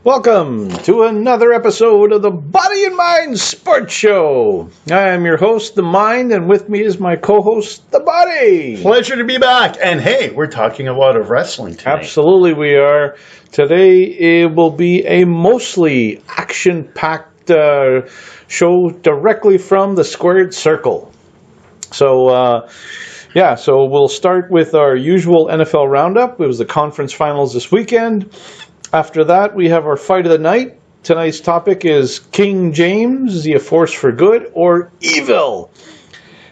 Welcome to another episode of the Body and Mind Sports Show. I am your host, The Mind, and with me is my co-host, The Body. Pleasure to be back. And hey, we're talking a lot of wrestling tonight. Absolutely we are. Today it will be a mostly action-packed show directly from the Squared Circle. So we'll start with our usual NFL roundup. It was the conference finals this weekend. After that, we have our fight of the night. Tonight's topic is King James, is he a force for good or evil?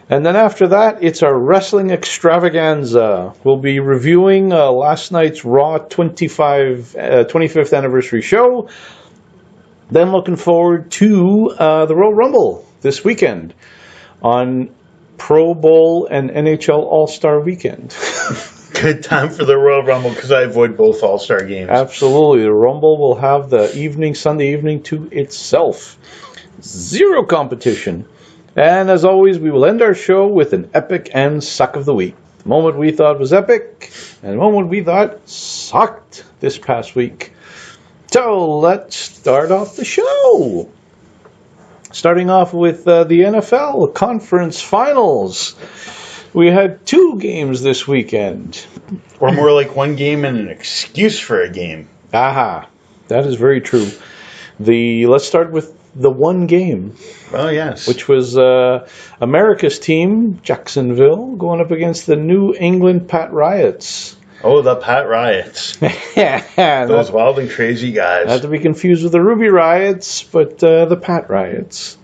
And then after that, it's our wrestling extravaganza. We'll be reviewing last night's Raw 25th anniversary show. Then looking forward to the Royal Rumble this weekend on Pro Bowl and NHL All-Star Weekend. Good time for the Royal Rumble because I avoid both All-Star games. Absolutely. The Rumble will have the Sunday evening to itself. Zero competition. And as always, we will end our show with an epic and suck of the week. The moment we thought was epic and the moment we thought sucked this past week. So let's start off the show. Starting off with the NFL Conference Finals. We had 2 games this weekend. Or more like one game and an excuse for a game. Aha, that is very true. Let's start with the one game. Oh, yes. Which was America's team, Jacksonville, going up against the New England Pat Riots. Oh, the Pat Riots. Those wild and crazy guys. Not to be confused with the Ruby Riots, but the Pat Riots.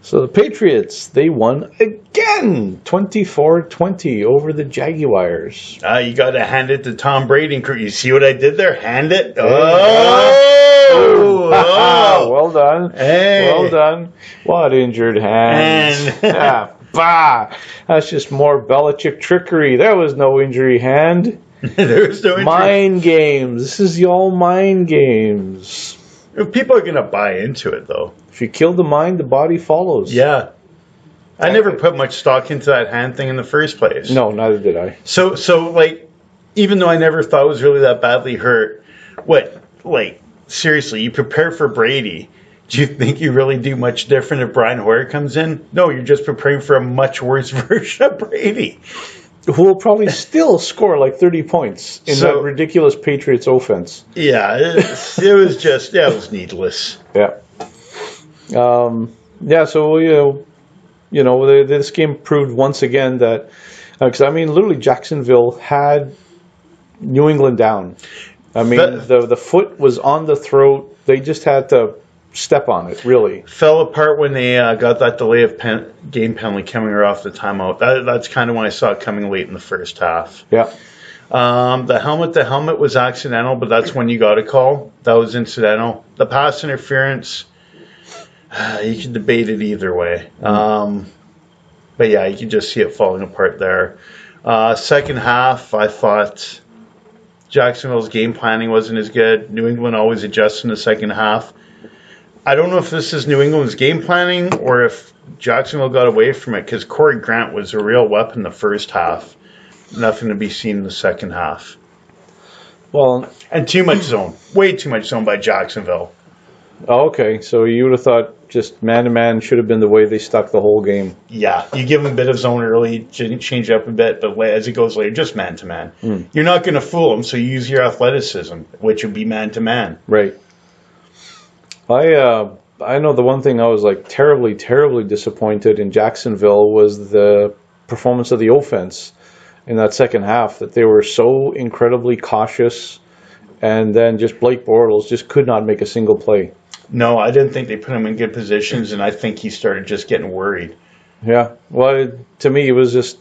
So the Patriots, they won again, 24-20 over the Jaguars. You got to hand it to Tom Brady. You see what I did there? Hand it. Oh! Well done. Hey. Well done. What injured hand. Bah! That's just more Belichick trickery. There was no injury hand. There was no injury. Mind games. This is all mind games. People are going to buy into it, though. If you kill the mind, the body follows. Yeah. I never put much stock into that hand thing in the first place. No, neither did I. So, even though I never thought it was really that badly hurt, seriously, you prepare for Brady. Do you think you really do much different if Brian Hoyer comes in? No, you're just preparing for a much worse version of Brady. Who will probably still score like 30 points in that ridiculous Patriots offense. Yeah, it was needless. Yeah. This game proved once again that, because literally Jacksonville had New England down. The foot was on the throat. They just had to step on it, really. Fell apart when they got that delay of game penalty coming off the timeout. That's kind of when I saw it coming late in the first half. Yeah. The helmet was accidental, but that's when you got a call. That was incidental. The pass interference, you can debate it either way. But yeah, you can just see it falling apart there. Second half, I thought Jacksonville's game planning wasn't as good. New England always adjusts in the second half. I don't know if this is New England's game planning or if Jacksonville got away from it, because Corey Grant was a real weapon the first half. Nothing to be seen in the second half. Well, and too much zone. Way too much zone by Jacksonville. Oh, okay. So you would have thought just man-to-man should have been the way they stuck the whole game. Yeah. You give them a bit of zone early, change it up a bit, but as it goes later, just man-to-man. You're not going to fool them, so you use your athleticism, which would be man-to-man. Right. I know the one thing I was terribly, terribly disappointed in Jacksonville was the performance of the offense in that second half, that they were so incredibly cautious, and then just Blake Bortles just could not make a single play. No, I didn't think they put him in good positions, and I think he started just getting worried. Yeah. Well, to me, it was just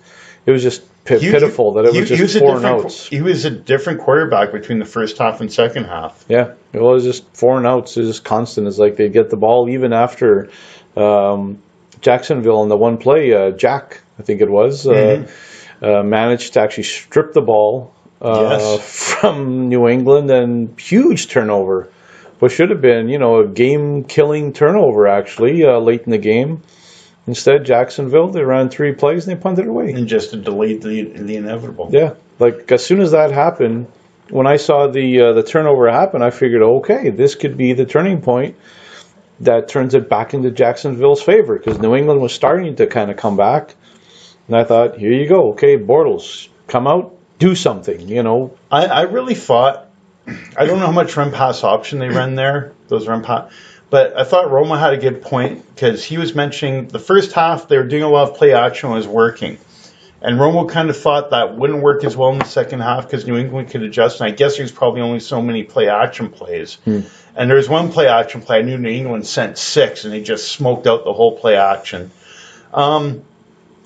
pitiful that it was just 4 and outs. He was a different quarterback between the first half and second half. Yeah, it was just 4 and outs. It was just constant. It's like they'd get the ball even after Jacksonville in the one play. Jack, I think it was, managed to actually strip the ball from New England, and huge turnover. What should have been, a game-killing turnover, actually, late in the game. Instead, Jacksonville, they ran 3 plays and they punted it away. And just delayed the inevitable. Yeah. As soon as that happened, when I saw the turnover happen, I figured, okay, this could be the turning point that turns it back into Jacksonville's favor, because New England was starting to kind of come back. And I thought, here you go. Okay, Bortles, come out, do something, you know. I really thought, I don't know how much run pass option they ran there, those run pass, but I thought Roma had a good point, because he was mentioning the first half they were doing a lot of play action was working. And Romo kind of thought that wouldn't work as well in the second half because New England could adjust. And I guess there's probably only so many play action plays. And there was one play action play I knew New England sent 6, and they just smoked out the whole play action. And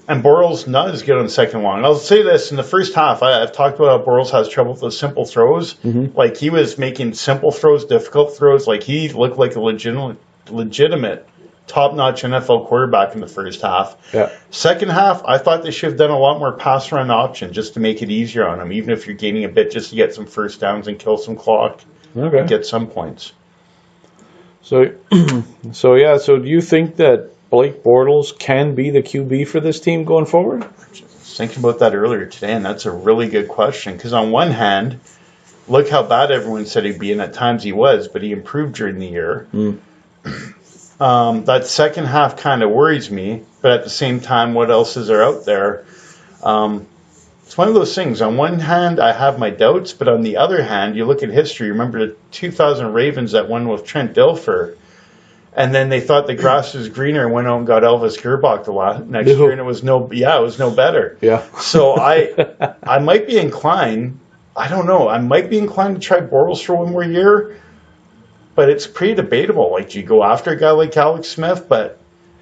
Bortles not as good on second one. And I'll say this, in the first half, I've talked about how Bortles has trouble with those simple throws. Like, he was making simple throws, difficult throws. Like, he looked like a legitimate top-notch NFL quarterback in the first half. Yeah. Second half, I thought they should have done a lot more pass run option just to make it easier on him, even if you're gaining a bit, just to get some first downs and kill some clock and get some points. So, so do you think that Blake Bortles can be the QB for this team going forward? I was thinking about that earlier today, and that's a really good question, because on one hand, look how bad everyone said he'd be, and at times he was, but he improved during the year. That second half kind of worries me, but at the same time, what else is there out there? It's one of those things. On one hand, I have my doubts, but on the other hand, you look at history. Remember the 2000 Ravens that won with Trent Dilfer, and then they thought the grass was greener and went out and got Elvis Gerbach the next year, and it was no better. Yeah. So I might be inclined. I don't know. I might be inclined to try Bortles for one more year. But it's pretty debatable. Like, do you go after a guy like Alex Smith? But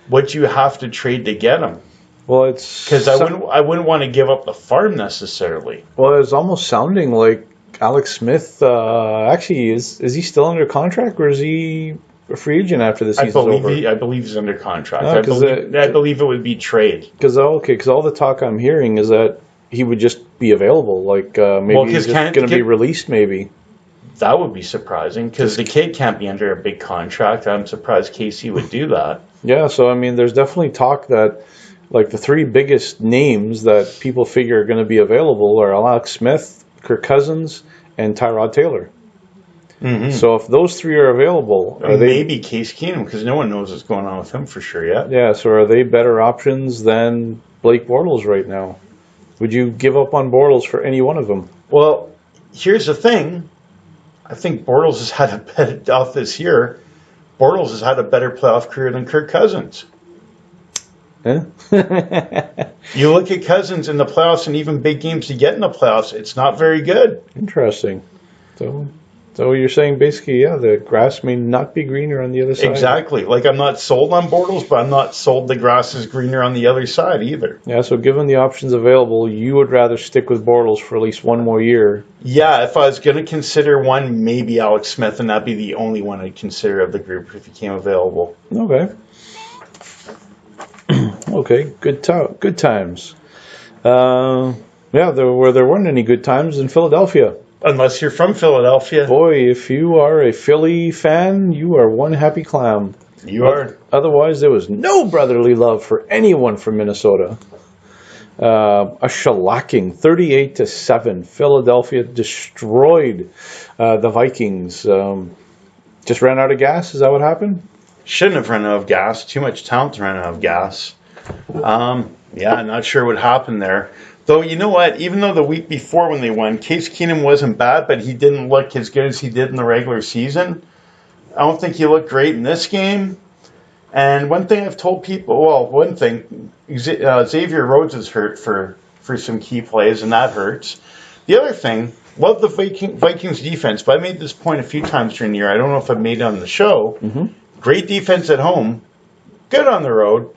what you have to trade to get him? Well, it's because I wouldn't want to give up the farm necessarily. Well, it's almost sounding like Alex Smith. Actually, is he still under contract, or is he a free agent after the season's over? I believe he's under contract. I believe it would be trade. Because all the talk I'm hearing is that he would just be available. Like maybe he's just going to be released. Maybe. That would be surprising, because the kid can't be under a big contract. I'm surprised KC would do that. Yeah, so I mean, there's definitely talk that, like, the 3 biggest names that people figure are going to be available are Alex Smith, Kirk Cousins, and Tyrod Taylor. So if those 3 are available, maybe Case Keenum, because no one knows what's going on with him for sure yet. Yeah, so are they better options than Blake Bortles right now? Would you give up on Bortles for any one of them? Well, here's the thing. I think Bortles has had a better off this year. Bortles has had a better playoff career than Kirk Cousins. Yeah. You look at Cousins in the playoffs and even big games to get in the playoffs, it's not very good. Interesting. So you're saying basically, yeah, the grass may not be greener on the other side. Exactly. Like, I'm not sold on Bortles, but I'm not sold the grass is greener on the other side either. Yeah, so given the options available, you would rather stick with Bortles for at least one more year. Yeah, if I was going to consider one, maybe Alex Smith, and that'd be the only one I'd consider of the group if he came available. Okay. Okay, good times. Yeah, there weren't any good times in Philadelphia. Unless you're from Philadelphia. Boy, if you are a Philly fan, you are one happy clown. You are. Otherwise, there was no brotherly love for anyone from Minnesota. A shellacking, 38-7. Philadelphia destroyed the Vikings. Just ran out of gas. Is that what happened? Shouldn't have run out of gas. Too much talent ran out of gas. Yeah, not sure what happened there. Though, you know what? Even though the week before when they won, Case Keenum wasn't bad, but he didn't look as good as he did in the regular season. I don't think he looked great in this game. And one thing I've told people, Xavier Rhodes is hurt for some key plays, and that hurts. The other thing, love the Vikings defense, but I made this point a few times during the year. I don't know if I've made it on the show. Great defense at home, good on the road.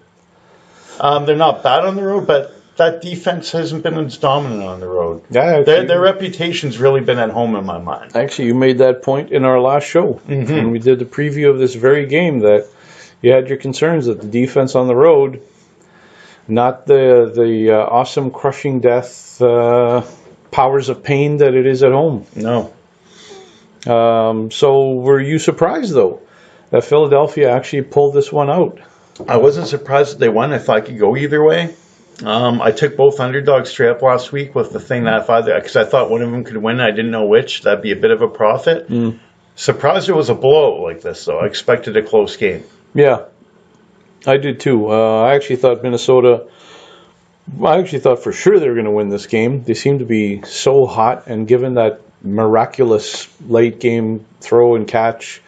They're not bad on the road, but that defense hasn't been as dominant on the road. Yeah, their reputation's really been at home in my mind. Actually, you made that point in our last show when we did the preview of this very game, that you had your concerns that the defense on the road, not the awesome crushing death powers of pain that it is at home. No. So were you surprised, though, that Philadelphia actually pulled this one out? I wasn't surprised that they won. I thought it could go either way. I took both underdogs straight up last week with the thing that because I thought one of them could win. I didn't know which. That'd be a bit of a profit. Surprised it was a blowout like this, though. I expected a close game. Yeah, I did too. I actually thought for sure they were going to win this game. They seem to be so hot, and given that miraculous late game throw and catch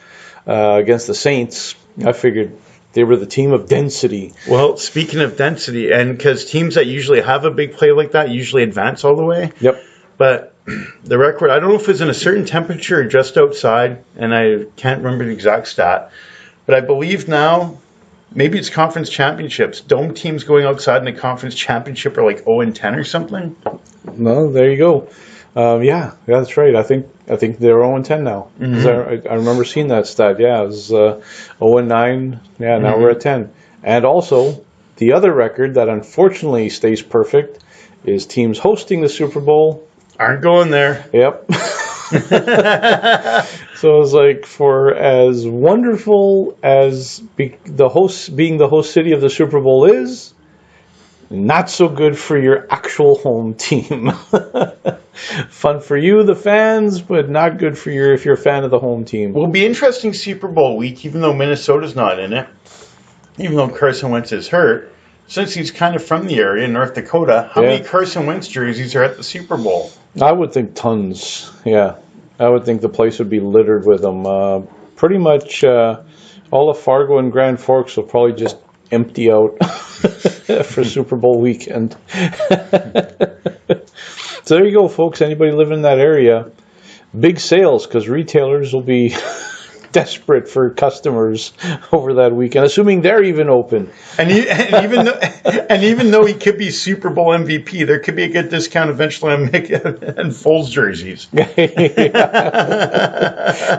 against the Saints, I figured they were the team of density. Well, speaking of density, and because teams that usually have a big play like that usually advance all the way. Yep. But the record, I don't know if it's in a certain temperature or just outside, and I can't remember the exact stat, but I believe now, maybe it's conference championships. Dome teams going outside in the conference championship are like 0-10 or something. Well, there you go. Yeah, that's right. I think they're 0-10 now. I remember seeing that stat. Yeah, it was 0-9. Yeah, now we're at 10. And also, the other record that unfortunately stays perfect is teams hosting the Super Bowl aren't going there. Yep. So it was like, for as wonderful as being the host city of the Super Bowl is, not so good for your actual home team. Fun for you, the fans, but not good for if you're a fan of the home team. Will be interesting Super Bowl week, even though Minnesota's not in it. Even though Carson Wentz is hurt. Since he's kind of from the area, North Dakota, how many Carson Wentz jerseys are at the Super Bowl? I would think tons, yeah. I would think the place would be littered with them. Pretty much all of Fargo and Grand Forks will probably just empty out for Super Bowl weekend. So there you go, folks. Anybody living in that area, big sales, because retailers will be desperate for customers over that weekend, assuming they're even open. And even though he could be Super Bowl MVP, there could be a good discount eventually on Mick and Foles jerseys.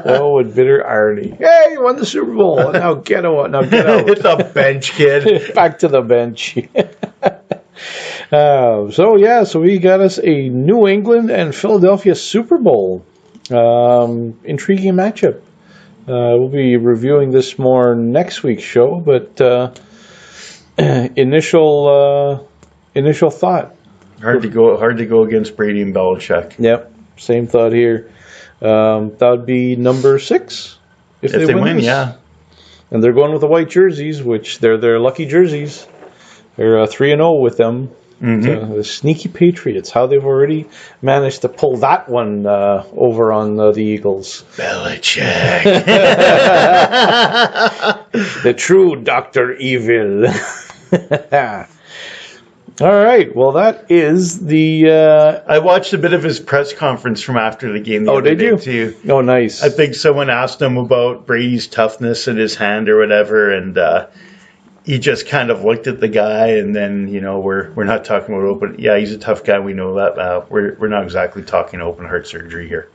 Oh, with bitter irony. Hey, you won the Super Bowl. Now get out. Hit the bench, kid. Back to the bench. So we got us a New England and Philadelphia Super Bowl. Intriguing matchup. We'll be reviewing this more next week's show, but initial thought. Hard to go against Brady and Belichick. Yep, same thought here. That would be number 6 if they win. Yeah. And they're going with the white jerseys, which they're their lucky jerseys. They're 3-0 with them. The sneaky Patriots, how they've already managed to pull that one over on the Eagles. Belichick. The true Dr. Evil. All right, well, that is the... I watched a bit of his press conference from after the game the other day, too. Oh, nice. I think someone asked him about Brady's toughness in his hand or whatever, and... he just kind of looked at the guy, and then, we're not talking about open. Yeah, he's a tough guy. We know that. We're not exactly talking open heart surgery here.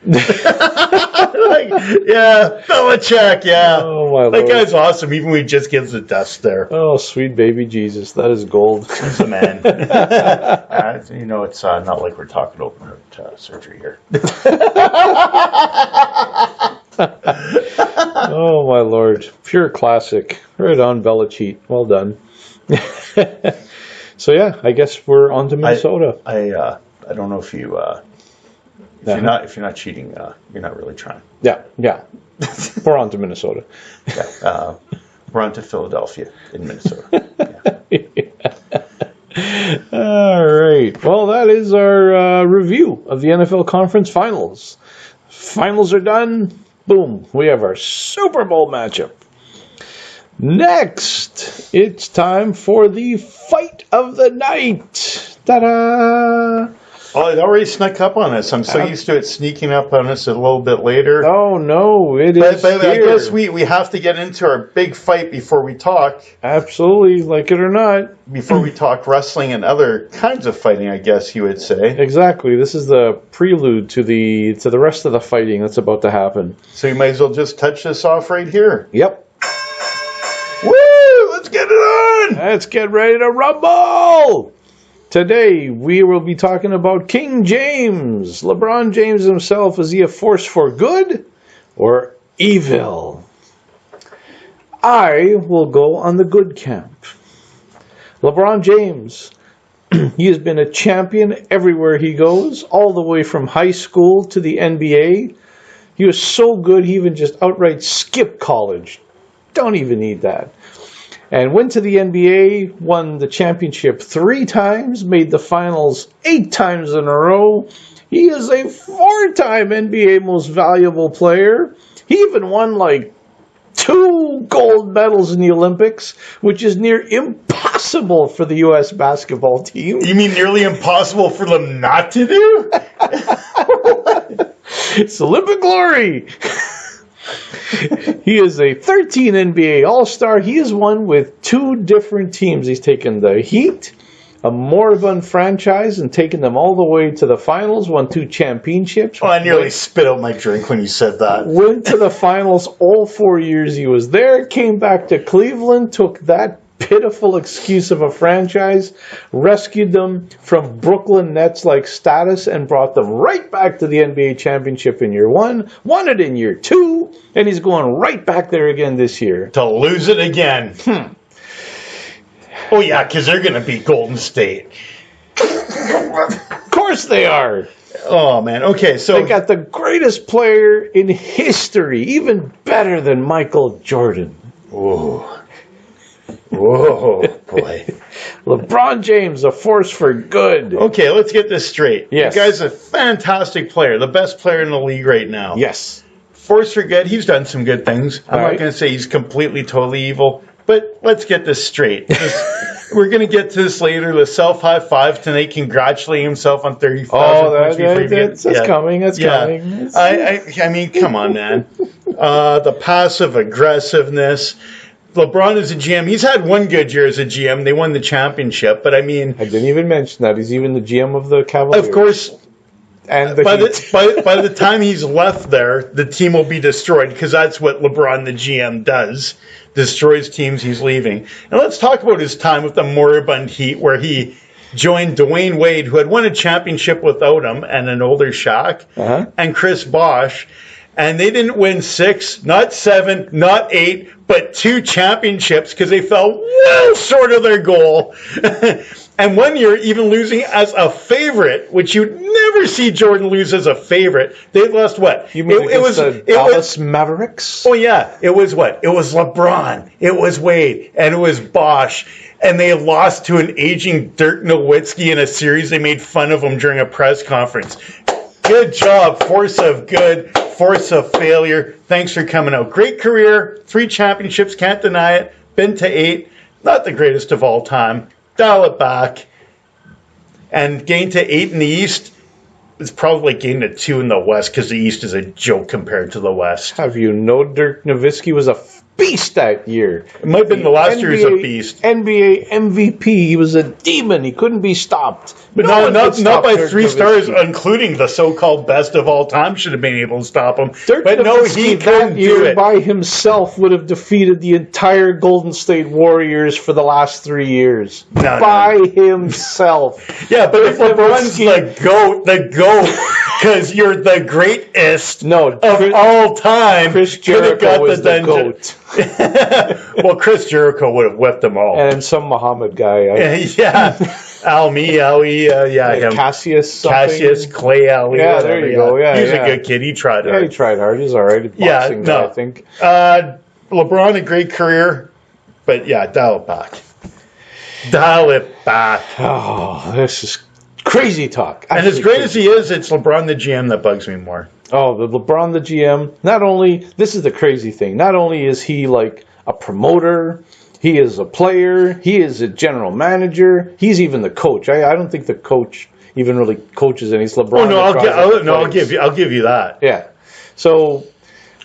Belichick. Yeah, oh my Lord, that guy's awesome. Even when he just gives the dust there. Oh, sweet baby Jesus, that is gold. He's a man. It's not like we're talking open heart surgery here. Oh my Lord, pure classic. Right on, Belichick. Well done. So yeah, I guess we're on to Minnesota. I don't know if you if you're not cheating, you're not really trying. Yeah. We're on to Minnesota. Yeah, we're on to Philadelphia in Minnesota. Yeah. All right. Well, that is our review of the NFL Conference Finals. Finals are done. Boom. We have our Super Bowl matchup. Next, it's time for the fight of the night. Ta-da! Oh, it already snuck up on us. I'm so used to it sneaking up on us a little bit later. Oh, no, it is But I here. guess we have to get into our big fight before we talk. Absolutely, like it or not. Before we talk wrestling and other kinds of fighting, I guess you would say. Exactly. This is the prelude to the rest of the fighting that's about to happen. So you might as well just touch this off right here. Yep. Woo! Let's get it on! Let's get ready to rumble! Today, we will be talking about King James. LeBron James himself, is he a force for good or evil? I will go on the good camp. LeBron James, He has been a champion everywhere he goes, all the way from high school to the NBA. He was so good, he even just outright skipped college. Don't even need that. And went to the NBA, won the championship 3 times, made the finals 8 times in a row. He is a 4-time NBA most valuable player. He even won like 2 gold medals in the Olympics, which is near impossible for the U.S. basketball team. You mean nearly impossible for them not to do? It's Olympic glory. He is a 13 NBA All-Star. He has won with 2 different teams. He's taken the Heat, a moribund franchise, and taken them all the way to the finals, won 2 championships. Oh, I nearly spit out my drink when you said that. Went to the finals all 4 years he was there, came back to Cleveland, took that pitiful excuse of a franchise, rescued them from Brooklyn Nets-like status, and brought them right back to the NBA championship in year 1, won it in year 2, and he's going right back there again this year. To lose it again. Oh, yeah, because they're going to beat Golden State. Of course they are. Oh, man. Okay, so... They got the greatest player in history, even better than Michael Jordan. Whoa. Whoa, boy. LeBron James, a force for good. Okay, let's get this straight. Yes. The guy's a fantastic player, the best player in the league right now. Yes. Force for good, he's done some good things. I'm All not going to say he's completely, totally evil, but let's get this straight. We're going to get to this later. The self-high-five tonight, congratulating himself on 30,000 points. That's coming. That's coming. I mean, come on, man. The passive aggressiveness. LeBron is a GM. He's had one good year as a GM. They won the championship, but I mean... I didn't even mention that. He's even the GM of the Cavaliers. Of course... And by the time he's left there, the team will be destroyed, because that's what LeBron, the GM, does. Destroys teams he's leaving. And let's talk about his time with the moribund Heat, where he joined Dwayne Wade, who had won a championship without him, and an older Shaq, and Chris Bosh. And they didn't win 6, not 7, not 8, but 2 championships because they fell well short of their goal. And one year, even losing as a favorite, which you'd never see Jordan lose as a favorite. They lost what? You mean it was the Dallas Mavericks? Oh, yeah. It was what? It was LeBron. It was Wade. And it was Bosh. And they lost to an aging Dirk Nowitzki in a series. They made fun of him during a press conference. Good job. Force of good. Force of failure. Thanks for coming out. Great career. 3 championships. Can't deny it. Been to 8. Not the greatest of all time. Dial it back. And getting to 8 in the East is probably like getting to 2 in the West, because the East is a joke compared to the West. Have you know Dirk Nowitzki was a beast that year? It might have been the last year he was a beast. NBA MVP. He was a demon. He couldn't be stopped. But not by Dirk 3 Nowitzki. Stars, including the so-called best of all time, should have been able to stop him. Dirk but Nowitzki, no, he couldn't do it. By himself would have defeated the entire Golden State Warriors for the last 3 years. By himself. Yeah, but if LeBron's the GOAT, because you're the greatest of all time, Chris Jericho was the GOAT. Well, Chris Jericho would have whipped them all. And some Muhammad guy. Ali, him. Cassius, Clay Ali. Yeah, there you go. Yeah, he's a good kid. He tried hard. Yeah, he tried hard. He's all right. Boxing guy, I think. LeBron, a great career, but dial it back. Dial it back. Oh, this is crazy talk. And as great as he is, it's LeBron the GM that bugs me more. Oh, the LeBron the GM. Not only, this is the crazy thing, not only is he like a promoter, he is a player, he is a general manager, he's even the coach. I don't think the coach even really coaches any. It's LeBron. Oh, no, I'll give you that. Yeah. So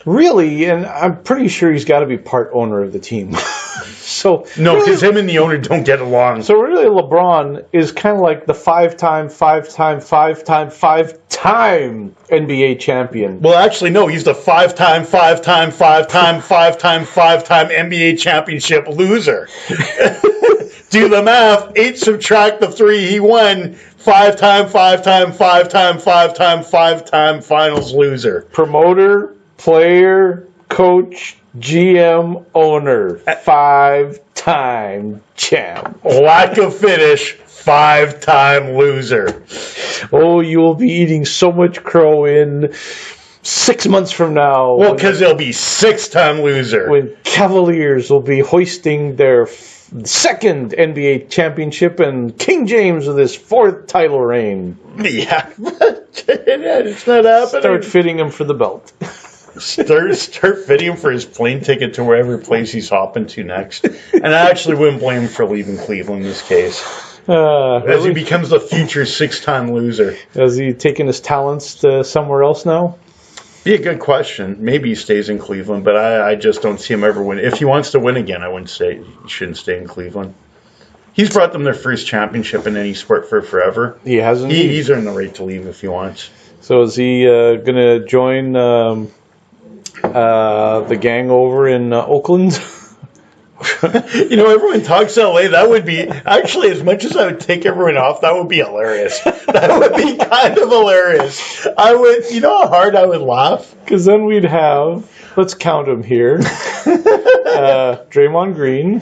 really, and I'm pretty sure he's got to be part owner of the team. So no, because him and the owner don't get along. So really, LeBron is kind of like the five-time NBA champion. Well, actually, no, he's the five-time NBA championship loser. Do the math. 8 subtract the 3 he won. Five-time finals loser. Promoter, player, coach, GM, owner, 5-time champ. Lack of finish, 5-time loser. Oh, you will be eating so much crow in 6 months from now. Well, because they'll be 6-time loser. When Cavaliers will be hoisting their second NBA championship and King James with his 4th title reign. Yeah. It's not happening. Start fitting him for the belt. Start fitting him for his plane ticket to wherever place he's hopping to next. And I actually wouldn't blame him for leaving Cleveland in this case. As he becomes the future 6-time loser. Has he taken his talents to somewhere else now? Be a good question. Maybe he stays in Cleveland, but I just don't see him ever win. If he wants to win again, I wouldn't say he shouldn't stay in Cleveland. He's brought them their first championship in any sport for forever. He hasn't. He's earned the right to leave if he wants. So is he going to join the gang over in Oakland? Everyone talks LA. That would be, actually, as much as I would take everyone off, that would be hilarious. That would be kind of hilarious. I would, how hard I would laugh? Because then we'd have, let's count them here, Draymond Green,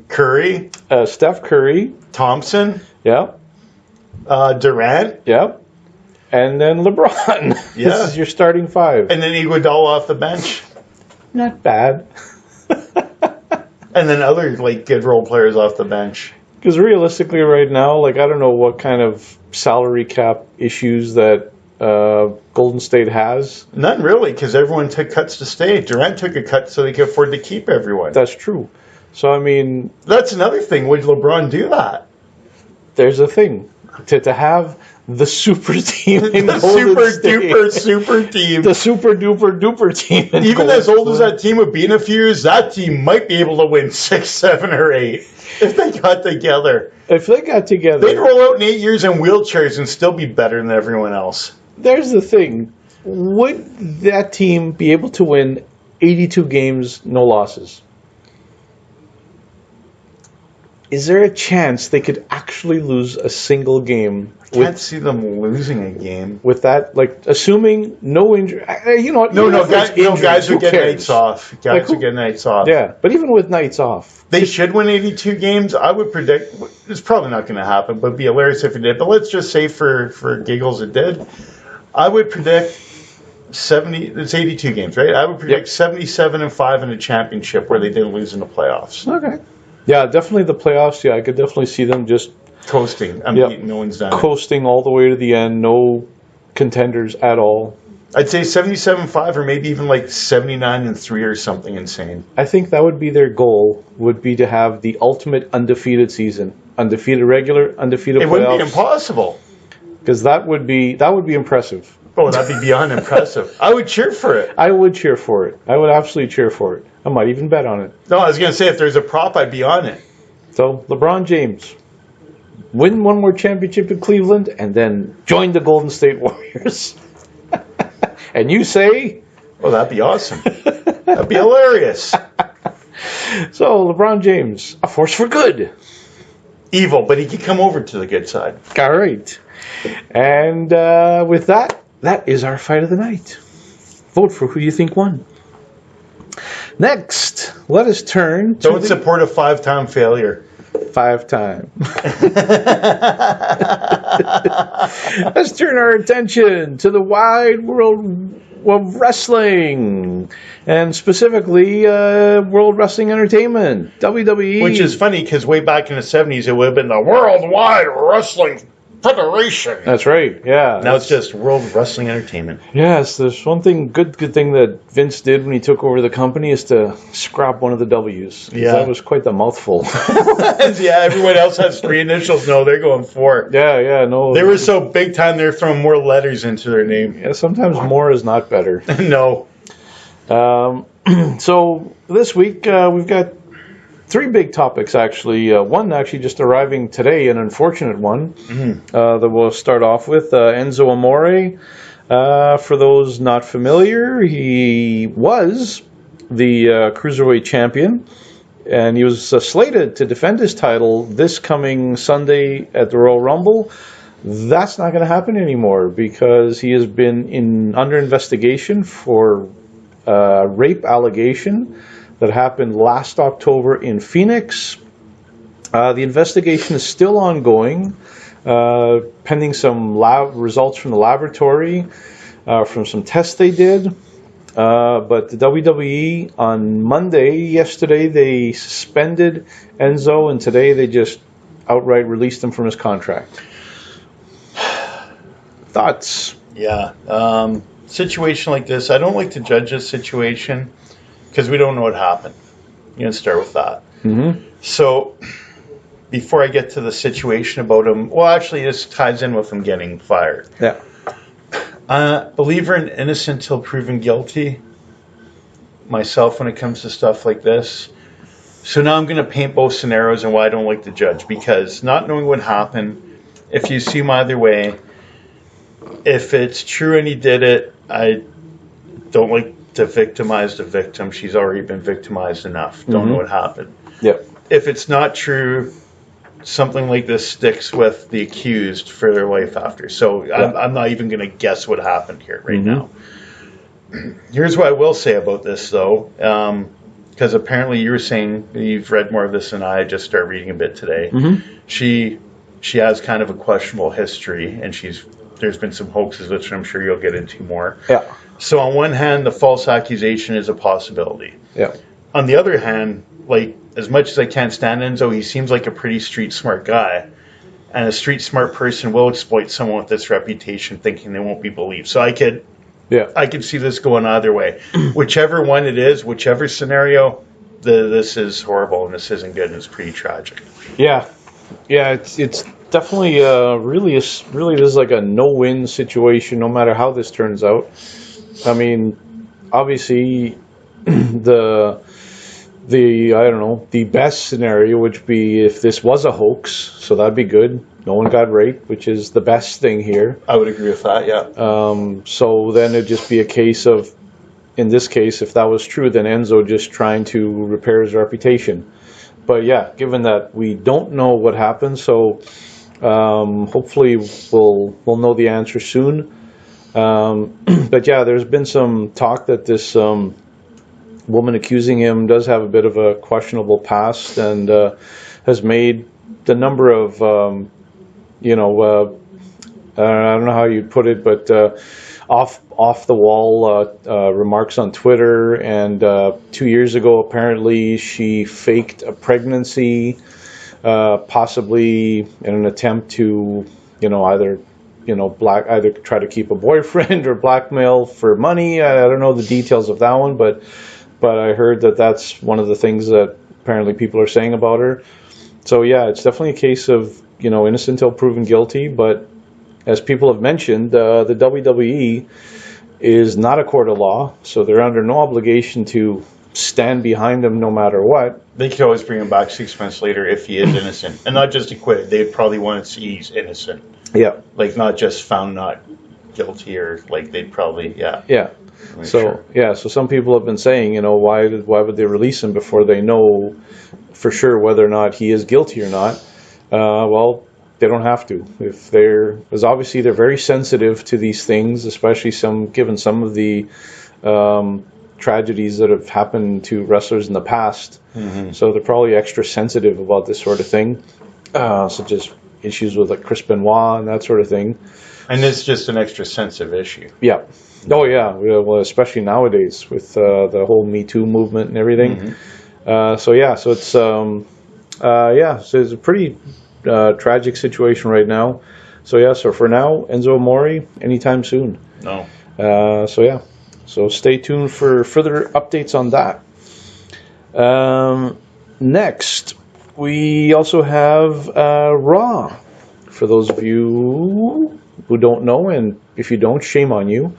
Curry, Steph Curry, Thompson, yeah, Durant, yeah, and then LeBron. Yeah. This is your starting 5. And then Iguodala off the bench. Not bad. And then other good role players off the bench. Because realistically right now, I don't know what kind of salary cap issues that Golden State has. None really, because everyone took cuts to stay. Durant took a cut so they could afford to keep everyone. That's true. So, I mean... That's another thing. Would LeBron do that? There's a thing. To have the super team in the Golden State. super team. The super duper duper team in Even Golden as old as that team would be in a few years, that team might be able to win 6, 7, or 8 if they got together. If they got together... They'd roll out in 8 years in wheelchairs and still be better than everyone else. There's the thing. Would that team be able to win 82 games, no losses? Is there a chance they could actually lose a single game? I can't see them losing a game. With that, assuming no injury... No, guys would get nights off. Guys would get nights off. Yeah, but even with nights off... They should win 82 games. I would predict... It's probably not going to happen, but it'd be hilarious if it did. But let's just say for giggles it did. I would predict 70... It's 82 games, right? I would predict 77-5 in a championship where they didn't lose in the playoffs. Okay. Yeah, definitely the playoffs. Yeah, I could definitely see them just... Coasting. No one's done coasting all the way to the end. No contenders at all. I'd say 77-5 or maybe even 79-3 or something insane. I think that would be their goal, would be to have the ultimate undefeated season. Undefeated regular, undefeated playoffs. It wouldn't be impossible. Because that would be impressive. Oh, that'd be beyond impressive. I would cheer for it. I would cheer for it. I would absolutely cheer for it. I might even bet on it. No, I was going to say, if there's a prop, I'd be on it. So, LeBron James, win one more championship in Cleveland, and then join the Golden State Warriors. And you say... Oh, that'd be awesome. That'd be hilarious. So, LeBron James, a force for good. Evil, but he could come over to the good side. All right. And with that is our fight of the night. Vote for who you think won. Next, let us turn to... Don't support a 5-time failure. 5-time. Let's turn our attention to the wide world of wrestling, and specifically World Wrestling Entertainment, WWE. Which is funny, because way back in the 70s, it would have been the Worldwide Wrestling Federation. That's right, yeah. Now it's just World Wrestling Entertainment. Yes, there's one thing, good thing that Vince did when he took over the company is to scrap one of the W's. Yeah. That was quite the mouthful. Yeah, everyone else has 3 initials. No, they're going 4. Yeah, no. They were so big time, they're throwing more letters into their name. Yeah, sometimes more is not better. No. So this week we've got 3 big topics, actually. One actually just arriving today, an unfortunate one that we'll start off with. Enzo Amore. For those not familiar, he was the Cruiserweight champion, and he was slated to defend his title this coming Sunday at the Royal Rumble. That's not going to happen anymore because he has been under investigation for rape allegation that happened last October in Phoenix. The investigation is still ongoing, pending some results from the laboratory, from some tests they did. But the WWE on yesterday, they suspended Enzo, and today they just outright released him from his contract. Thoughts? Yeah. Situation like this, I don't like to judge this situation because we don't know what happened. You can start with that. Mm-hmm. So, before I get to the situation about him, well, actually, this ties in with him getting fired. Yeah. Believer in innocent till proven guilty. Myself, when it comes to stuff like this. So now I'm going to paint both scenarios and why I don't like to judge, because not knowing what happened, if you assume either way, if it's true and he did it, I don't like to victimize the victim. She's already been victimized enough. Don't know what happened. Yep. If it's not true, something like this sticks with the accused for their life after. So I'm not even going to guess what happened here right now. Here's what I will say about this, though, because apparently you were saying you've read more of this than I just started reading a bit today. She has kind of a questionable history, and there's been some hoaxes, which I'm sure you'll get into more. Yeah. So on one hand, the false accusation is a possibility. Yeah. On the other hand, like, as much as I can't stand Enzo, he seems like a pretty street smart guy. And a street smart person will exploit someone with this reputation thinking they won't be believed. So I could see this going either way. Whichever one it is, whichever scenario, this is horrible and this isn't good and it's pretty tragic. Yeah. Yeah, it's definitely really this is like a no-win situation no matter how this turns out. I mean, obviously the best scenario would be if this was a hoax, so that'd be good. No one got raped, which is the best thing here. I would agree with that, yeah. So then it'd just be a case of, in this case, if that was true, then Enzo just trying to repair his reputation. But yeah, given that we don't know what happened, so hopefully we'll know the answer soon. But yeah, there's been some talk that this woman accusing him does have a bit of a questionable past and has made the number of, I don't know how you'd put it, but off the wall remarks on Twitter. And 2 years ago, apparently, she faked a pregnancy, possibly in an attempt to, either try to keep a boyfriend or blackmail for money. I don't know the details of that one, but I heard that that's one of the things that apparently people are saying about her. So yeah, it's definitely a case of, innocent until proven guilty. But as people have mentioned, the WWE is not a court of law, so they're under no obligation to stand behind him no matter what. They could always bring him back 6 months later if he is innocent. And not just acquitted, they'd probably want to see he's innocent. Yeah. Like, not just found not guilty, or like they'd probably, Yeah. So some people have been saying, why would they release him before they know for sure whether or not he is guilty or not? Well, they don't have to. Because obviously they're very sensitive to these things, especially given some of the tragedies that have happened to wrestlers in the past. So they're probably extra sensitive about this sort of thing, such as issues with like Chris Benoit and that sort of thing. And it's just an extra sensitive issue. Yeah. Oh yeah. Well, especially nowadays with the whole Me Too movement and everything. So it's a pretty tragic situation right now. So for now, Enzo Amore, anytime soon. No. So stay tuned for further updates on that. Next, we also have Raw. For those of you who don't know, and if you don't, shame on you.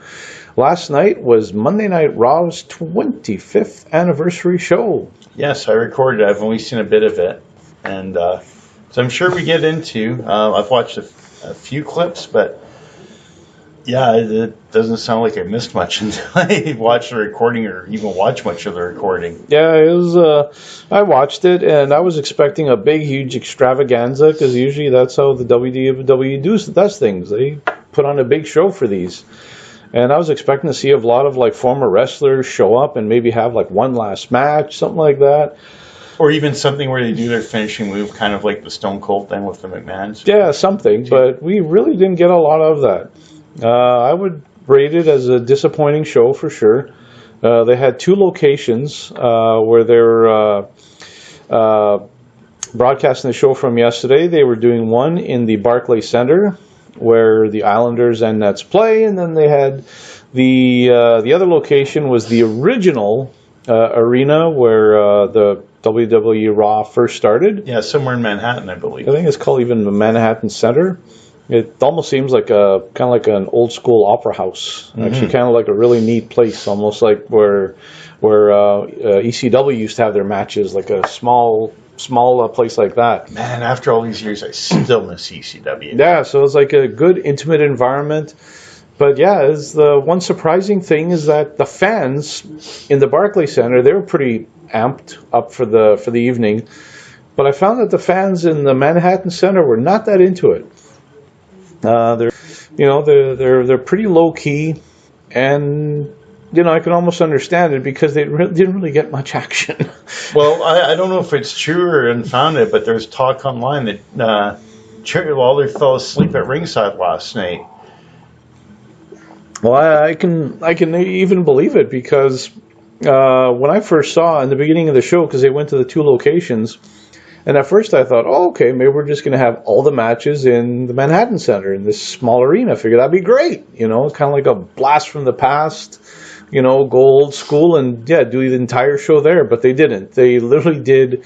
Last night was Monday Night Raw's 25th anniversary show. Yes, I recorded it. I've only seen a bit of it. And so I'm sure we get into, I've watched a few clips, but yeah, it doesn't sound like I missed much until I watched the recording or even watched much of the recording. Yeah, it was. I watched it and I was expecting a big, huge extravaganza because usually that's how the WWE does things. They put on a big show for these. And I was expecting to see a lot of like former wrestlers show up and maybe have like one last match, something like that. Or even something where they do their finishing move, kind of like the Stone Cold thing with the McMahons. Yeah, something. But we really didn't get a lot of that. I would rate it as a disappointing show for sure. They had two locations where they're broadcasting the show from yesterday. They were doing one in the Barclays Center, where the Islanders and Nets play, and then they had the other location was the original arena where the WWE Raw first started. Yeah, somewhere in Manhattan, I believe. I think it's called even the Manhattan Center. It almost seems like kind of like an old school opera house. Actually, kind of like a really neat place, almost like where ECW used to have their matches, like a small place like that. Man, after all these years, I still miss ECW. Yeah, so it's like a good, intimate environment. But yeah, the one surprising thing is that the fans in the Barclays Center, they were pretty amped up for the evening. But I found that the fans in the Manhattan Center were not that into it. They're pretty low key, and I can almost understand it because they didn't really get much action. Well, I don't know if it's true or unfounded, but there's talk online that Jerry Lawler fell asleep at ringside last night. Well, I can even believe it because when I first saw in the beginning of the show, because they went to the two locations, and at first I thought, oh, okay, maybe we're just going to have all the matches in the Manhattan Center in this small arena. I figured that'd be great, kind of like a blast from the past. Go old school and do the entire show there. But they didn't. They literally did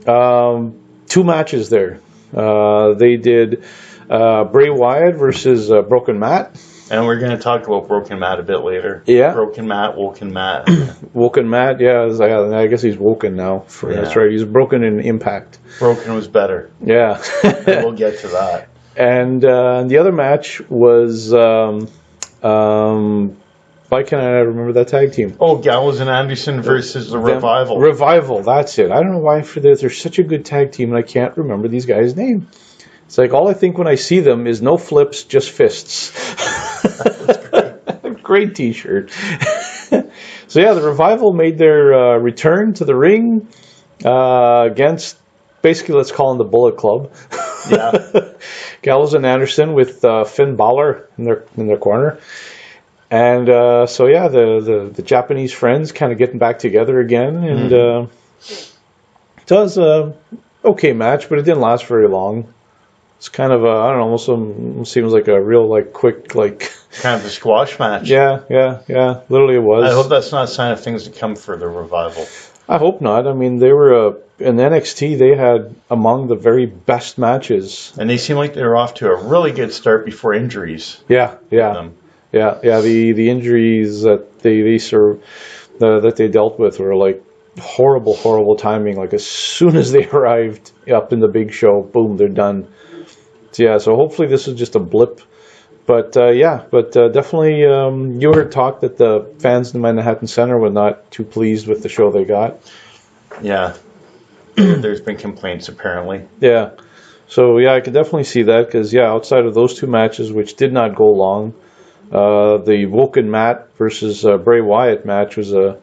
two matches there. They did Bray Wyatt versus Broken Matt. And we're going to talk about Broken Matt a bit later. Yeah. Broken Matt, Woken Matt. Woken Matt, yeah. I guess he's woken now. That's right. He's broken in Impact. Broken was better. Yeah. We'll get to that. And the other match was... why can't I remember that tag team? Oh, Gallows and Anderson versus the Revival. Revival, that's it. I don't know why they're such a good tag team and I can't remember these guys' name. It's like all I think when I see them is no flips, just fists. Great t-shirt. So yeah, the Revival made their return to the ring against, basically let's call them the Bullet Club. Yeah. Gallows and Anderson with Finn Balor in their corner. And so yeah, the Japanese friends kind of getting back together again, and it was a okay match, but it didn't last very long. It's kind of I don't know, almost seems like a real quick kind of a squash match. Yeah. Literally, it was. I hope that's not a sign of things to come for the Revival. I hope not. I mean, they were in NXT. They had among the very best matches, and they seem like they were off to a really good start before injuries. Yeah. The injuries that they dealt with were like horrible timing. Like as soon as they arrived up in the big show, boom, they're done. So hopefully this is just a blip. But definitely you heard talk that the fans in the Manhattan Center were not too pleased with the show they got. Yeah, there's been complaints apparently. Yeah, so I could definitely see that because outside of those two matches, which did not go long. The Woken Matt versus Bray Wyatt match was a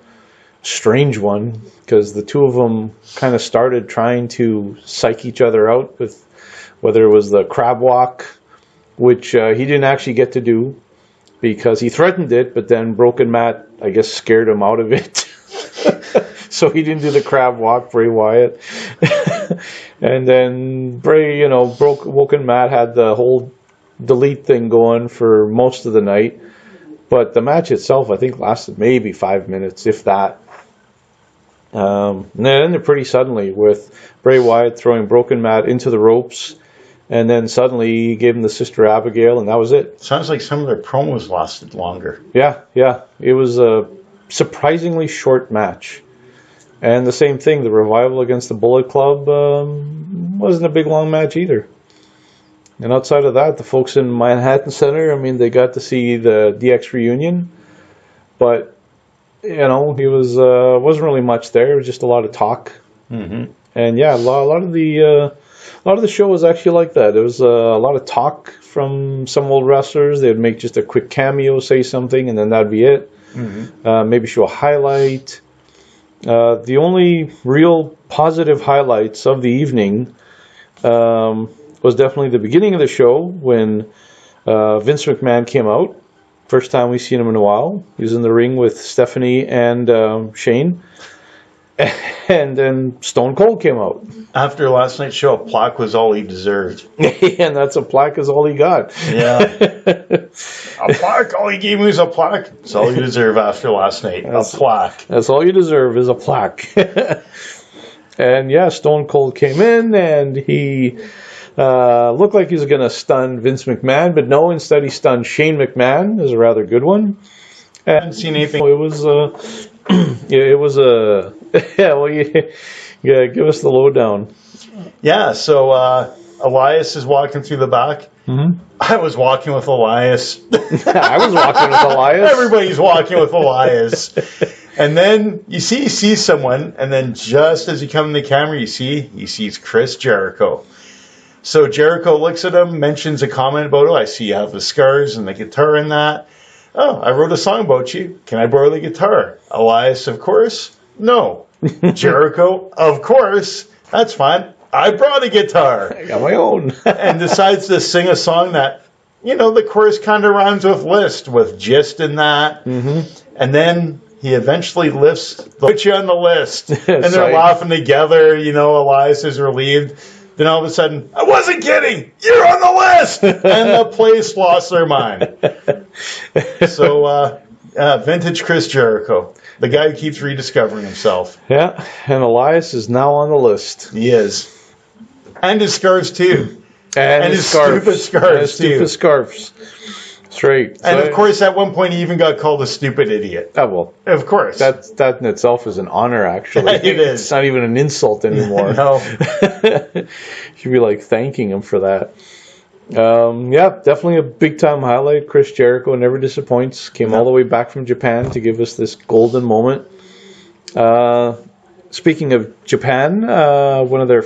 strange one because the two of them kind of started trying to psych each other out with whether it was the crab walk, which he didn't actually get to do because he threatened it, but then Broken Matt, I guess, scared him out of it. So he didn't do the crab walk, Bray Wyatt. And then Bray, Woken Matt had the whole delete thing going for most of the night, but the match itself I think lasted maybe 5 minutes, if that. And then it ended pretty suddenly with Bray Wyatt throwing Broken Matt into the ropes, and then suddenly he gave him the Sister Abigail, and that was it. Sounds like some of their promos lasted longer. Yeah, it was a surprisingly short match. And the same thing, the Revival against the Bullet Club wasn't a big long match either. And outside of that, the folks in Manhattan Center, I mean, they got to see the DX reunion, but he wasn't really much there. It was just a lot of talk. Mm-hmm. And a lot lot of the show was actually like that. There was a lot of talk from some old wrestlers. They'd make just a quick cameo, say something, and then that'd be it. Maybe show a highlight. The only real positive highlights of the evening was definitely the beginning of the show when Vince McMahon came out. First time we've seen him in a while. He was in the ring with Stephanie and Shane. And then Stone Cold came out. After last night's show, a plaque was all he deserved. And that's a plaque is all he got. Yeah. A plaque? All he gave me was a plaque. That's all you deserve after last night. A plaque. That's all you deserve is a plaque. And yeah, Stone Cold came in and he looked like he was going to stun Vince McMahon, but no, instead he stunned Shane McMahon. It was a rather good one. I haven't seen anything. It was it was a yeah. Well, yeah. Give us the lowdown. Yeah. So Elias is walking through the back. Mm-hmm. I was walking with Elias. I was walking with Elias. Everybody's walking with Elias. And then you see someone, and then just as you come in the camera, he sees Chris Jericho. So Jericho looks at him, mentions a comment about, I see you have the scars and the guitar and that. Oh, I wrote a song about you. Can I borrow the guitar? Elias, of course. No. Jericho, of course. That's fine. I brought a guitar. I got my own. And decides to sing a song that, the chorus kind of rhymes with list, with gist in that. Mm-hmm. And then he eventually put you on the list. And they're laughing together. Elias is relieved. Then all of a sudden, I wasn't kidding. You're on the list. And the place lost their mind. So, vintage Chris Jericho. The guy who keeps rediscovering himself. Yeah, and Elias is now on the list. He is. And his scarves, too. And his stupid scarves, stupid scarves. Straight. And, of course, at one point, he even got called a stupid idiot. Oh, well. Of course. That in itself is an honor, actually. It is. It's not even an insult anymore. No. You should be, thanking him for that. Yeah, definitely a big-time highlight. Chris Jericho never disappoints. Came all the way back from Japan to give us this golden moment. Speaking of Japan, one of their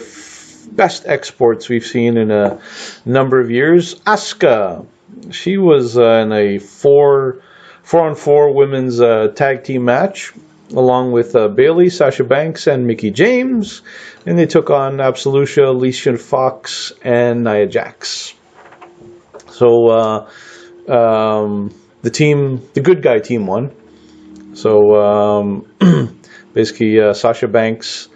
best exports we've seen in a number of years, Asuka. She was in a 4-on-4 women's tag team match, along with Bayley, Sasha Banks, and Mickie James. And they took on Absolutia, Alicia Fox, and Nia Jax. So the good guy team won. So basically Sasha Banks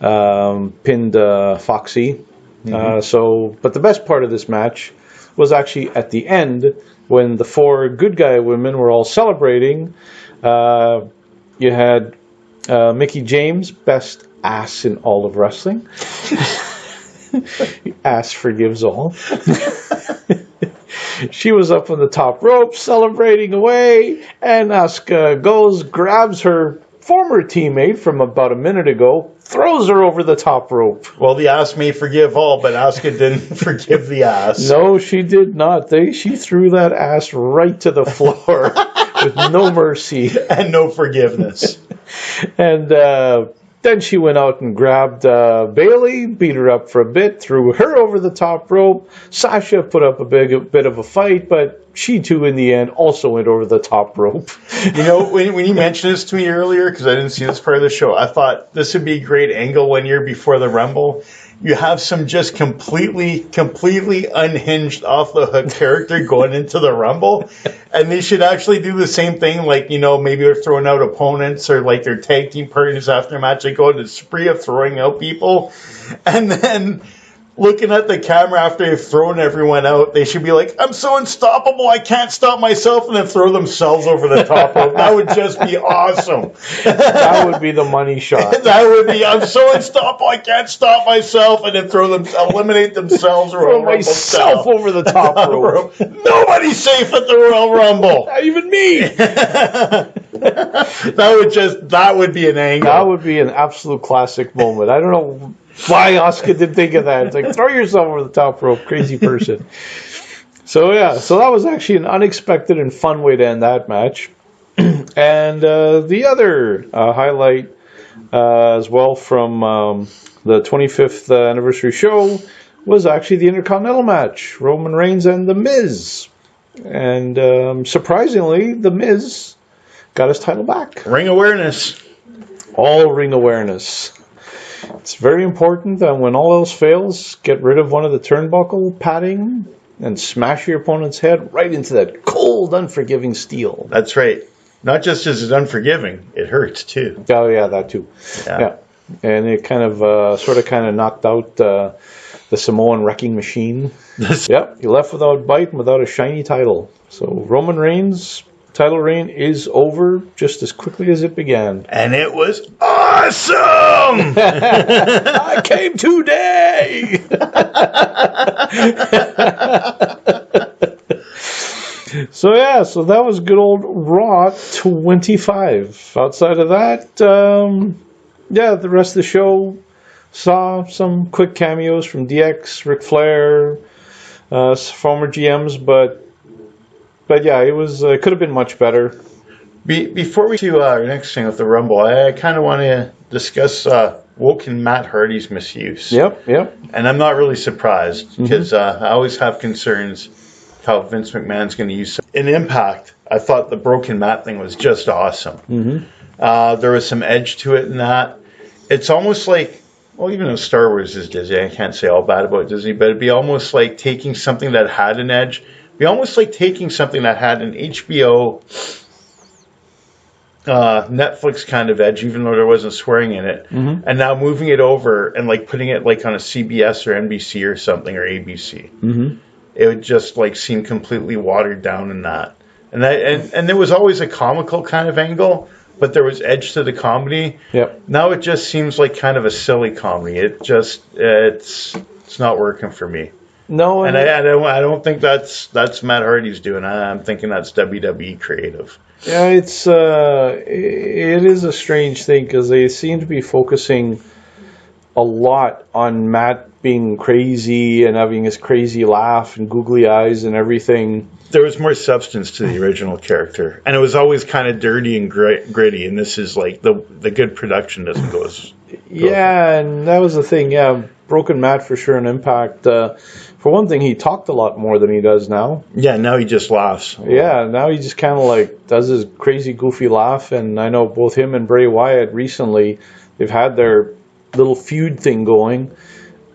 pinned Foxy. Mm-hmm. But the best part of this match was actually at the end when the 4 good guy women were all celebrating. You had Mickie James, best ass in all of wrestling. Ass forgives all. She was up on the top rope celebrating away, and Asuka grabs her former teammate from about a minute ago, throws her over the top rope. Well, the ass may forgive all, but Asuka didn't forgive the ass. No, she did not. She threw that ass right to the floor with no mercy. And no forgiveness. And then she went out and grabbed Bayley, beat her up for a bit, threw her over the top rope. Sasha put up a bit of a fight, but she too, in the end, also went over the top rope. When you mentioned this to me earlier, because I didn't see this part of the show, I thought this would be a great angle 1 year before the Rumble. You have some just completely unhinged, off-the-hook character going into the Rumble. And they should actually do the same thing, maybe they're throwing out opponents or their tag team partners after a match. They go into a spree of throwing out people. And then looking at the camera after they've thrown everyone out, they should be like, I'm so unstoppable, I can't stop myself, and then throw themselves over the top rope. That would just be awesome. That would be the money shot. That would be, I'm so unstoppable, I can't stop myself, and then eliminate themselves. Throw myself over the top rope. Nobody's safe at the Royal Rumble. Not even me. That would be an angle. That would be an absolute classic moment. I don't know why Asuka didn't think of that. It's throw yourself over the top rope, crazy person. So that was actually an unexpected and fun way to end that match. And the other highlight as well from the 25th anniversary show was actually the Intercontinental match, Roman Reigns and The Miz. And surprisingly, The Miz got his title back. Ring awareness. All ring awareness. It's very important that when all else fails, get rid of one of the turnbuckle padding and smash your opponent's head right into that cold, unforgiving steel. That's right. Not just as it's unforgiving, it hurts too. Oh, yeah, that too. Yeah. And it kind of, sort of knocked out the Samoan wrecking machine. Yep, he left without a bite and without a shiny title. So Roman Reigns' title reign is over just as quickly as it began. And it was awesome! I came today! So that was good old Raw 25. Outside of that, the rest of the show saw some quick cameos from DX, Ric Flair, former GMs, but yeah, it could have been much better. Before we do our next thing with the Rumble, I kind of want to discuss Woken Matt Hardy's misuse. Yep. And I'm not really surprised because I always have concerns how Vince McMahon's going to use an Impact. I thought the Broken Matt thing was just awesome. There was some edge to it in that. It's almost like, well, even though Star Wars is Disney, I can't say all bad about Disney, but it'd be almost like taking something that had an edge. It'd be almost like taking something that had an HBO, Netflix kind of edge, even though there wasn't swearing in it, and now moving it over and like putting it like on a CBS or NBC or something or ABC. It would just like seem completely watered down in that. And there was always a comical kind of angle, but there was edge to the comedy. Yep. Now it just seems like kind of a silly comedy. It's not working for me. No, and I don't think that's Matt Hardy's doing. I'm thinking that's WWE creative. Yeah, it is a strange thing because they seem to be focusing a lot on Matt being crazy and having his crazy laugh and googly eyes and everything. There was more substance to the original character, and it was always kind of dirty and gritty. And this is like the good production doesn't go as. Yeah, and that was the thing. Yeah, Broken Matt for sure an Impact. For one thing, he talked a lot more than he does now. Yeah, now he just laughs. Yeah, now he just kind of like does his crazy, goofy laugh. And I know both him and Bray Wyatt recently, they've had their little feud thing going.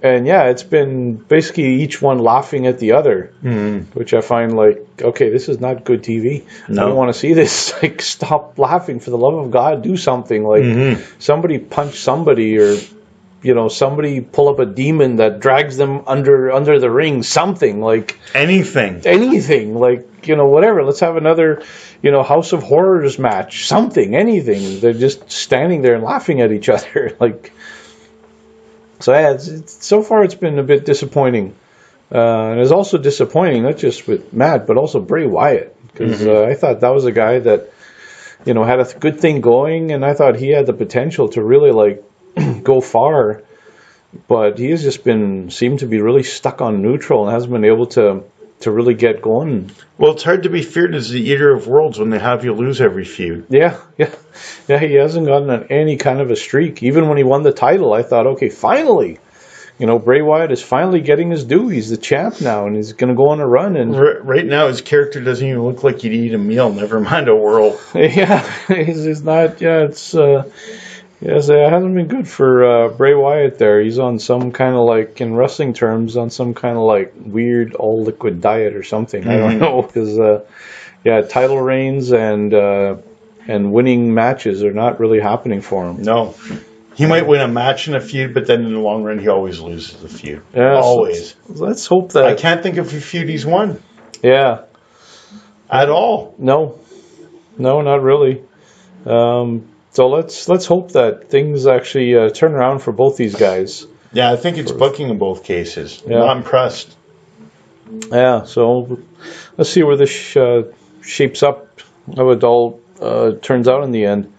And yeah, it's been basically each one laughing at the other, which I find like, okay, this is not good TV. No. I don't want to see this. Like, stop laughing, for the love of God, do something. Like, somebody punch somebody, or somebody pull up a demon that drags them under the ring. Something like anything, like whatever. Let's have another House of Horrors match. Something, anything. They're just standing there and laughing at each other, like. So yeah, so far it's been a bit disappointing. And it's also disappointing, not just with Matt, but also Bray Wyatt. Because I thought that was a guy that, had a good thing going, and I thought he had the potential to really, like, go far. But he has just seemed to be really stuck on neutral and hasn't been able to really get going. Well, it's hard to be feared as the Eater of Worlds when they have you lose every feud. Yeah, he hasn't gotten on any kind of a streak. Even when he won the title, I thought, okay, finally, Bray Wyatt is finally getting his due. He's the champ now, and he's going to go on a run. And right now, his character doesn't even look like he'd eat a meal, never mind a whirl. Yeah, he's not, Yes, it hasn't been good for Bray Wyatt there. He's on some kind of like, in wrestling terms, on some kind of like weird all-liquid diet or something. I don't know, because, title reigns and winning matches are not really happening for him. No. He might win a match in a feud, but then in the long run, he always loses the feud. Yeah, always. So let's hope that... I can't think of a feud he's won. Yeah. At all. No, not really. So let's hope that things actually turn around for both these guys. Yeah, I think it's booking in both cases. Yeah. Not impressed. Yeah, so let's see where this shapes up, how it all turns out in the end.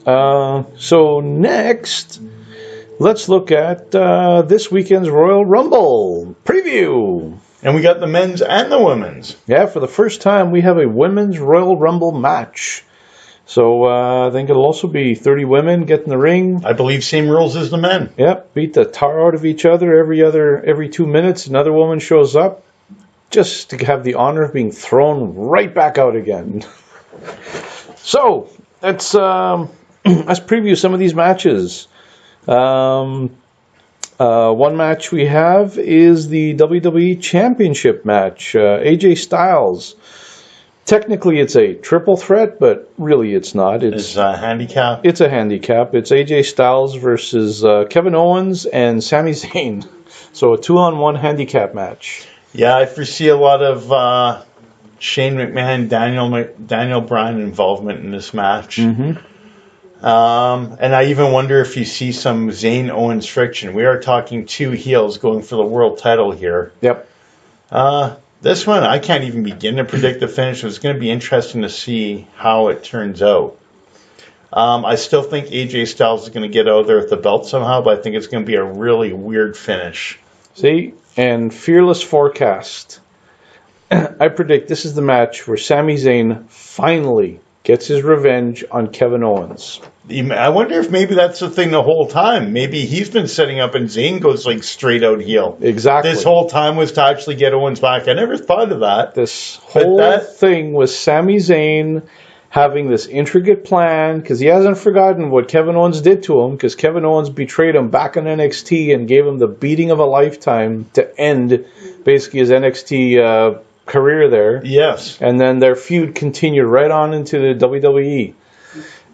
So next, let's look at this weekend's Royal Rumble preview. And we got the men's and the women's. Yeah, for the first time, we have a women's Royal Rumble match. So I think it'll also be 30 women get in the ring. I believe same rules as the men. Yep, beat the tar out of each other every 2 minutes. Another woman shows up just to have the honor of being thrown right back out again. So let's preview some of these matches. One match we have is the WWE Championship match. AJ Styles. Technically, it's a triple threat, but really it's not. It's a handicap. It's a handicap. It's AJ Styles versus Kevin Owens and Sami Zayn. So a 2-on-1 handicap match. Yeah, I foresee a lot of Shane McMahon, Daniel Bryan involvement in this match. Mm-hmm. And I even wonder if you see some Zayn Owens friction. We are talking two heels going for the world title here. Yep. This one, I can't even begin to predict the finish. It's going to be interesting to see how it turns out. I still think AJ Styles is going to get out there with the belt somehow, but I think it's going to be a really weird finish. See, and fearless forecast. I predict this is the match where Sami Zayn finally gets his revenge on Kevin Owens. I wonder if maybe that's the thing the whole time. Maybe he's been setting up and Zayn goes like straight out heel. Exactly. This whole time was to actually get Owens back. I never thought of that. This whole thing was Sami Zayn having this intricate plan because he hasn't forgotten what Kevin Owens did to him, because Kevin Owens betrayed him back in NXT and gave him the beating of a lifetime to end basically his NXT career there. Yes. And then their feud continued right on into the WWE.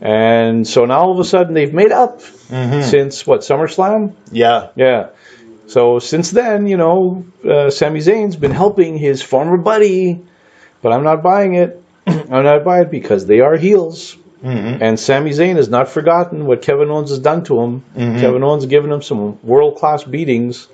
And so now all of a sudden they've made up since, what, SummerSlam? Yeah. Yeah. So since then, Sami Zayn's been helping his former buddy, but I'm not buying it. I'm not buying it because they are heels. And Sami Zayn has not forgotten what Kevin Owens has done to him. Kevin Owens has given him some world-class beatings.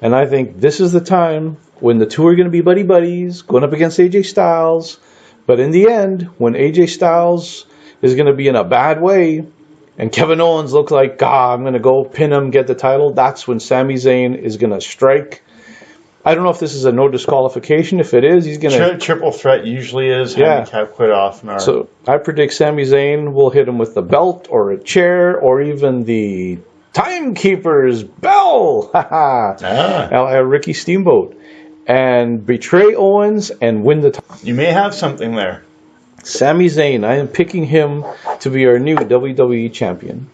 And I think this is the time when the two are going to be buddy-buddies, going up against AJ Styles. But in the end, when AJ Styles is going to be in a bad way, and Kevin Owens looks like, I'm going to go pin him, get the title, that's when Sami Zayn is going to strike. I don't know if this is a no disqualification. If it is, he's going to... Triple threat usually is. Handicap quite often. So I predict Sami Zayn will hit him with the belt or a chair or even the Timekeeper's bell. Ricky Steamboat. And betray Owens and win the title. You may have something there. Sami Zayn, I am picking him to be our new WWE champion.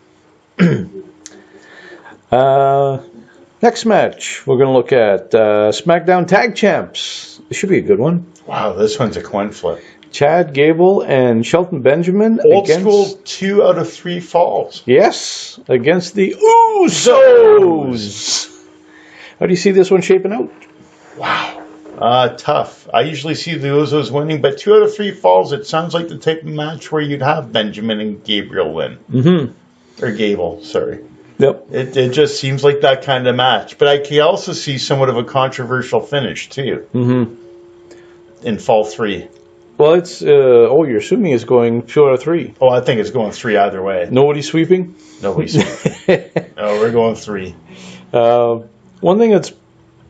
Next match, we're going to look at SmackDown Tag Champs. This should be a good one. Wow, this one's a coin flip. Chad Gable and Shelton Benjamin. Old school 2 out of 3 falls. Yes, against the Usos. How do you see this one shaping out? Wow. Tough. I usually see the Usos winning, but 2 out of 3 falls, it sounds like the type of match where you'd have Benjamin and Gabriel win. Or Gable, sorry. Yep. It just seems like that kind of match. But I can also see somewhat of a controversial finish, too. In fall 3. Well, it's... you're assuming it's going 2 out of 3. Oh, I think it's going 3 either way. Nobody sweeping? Nobody's sweeping. No, we're going 3. One thing that's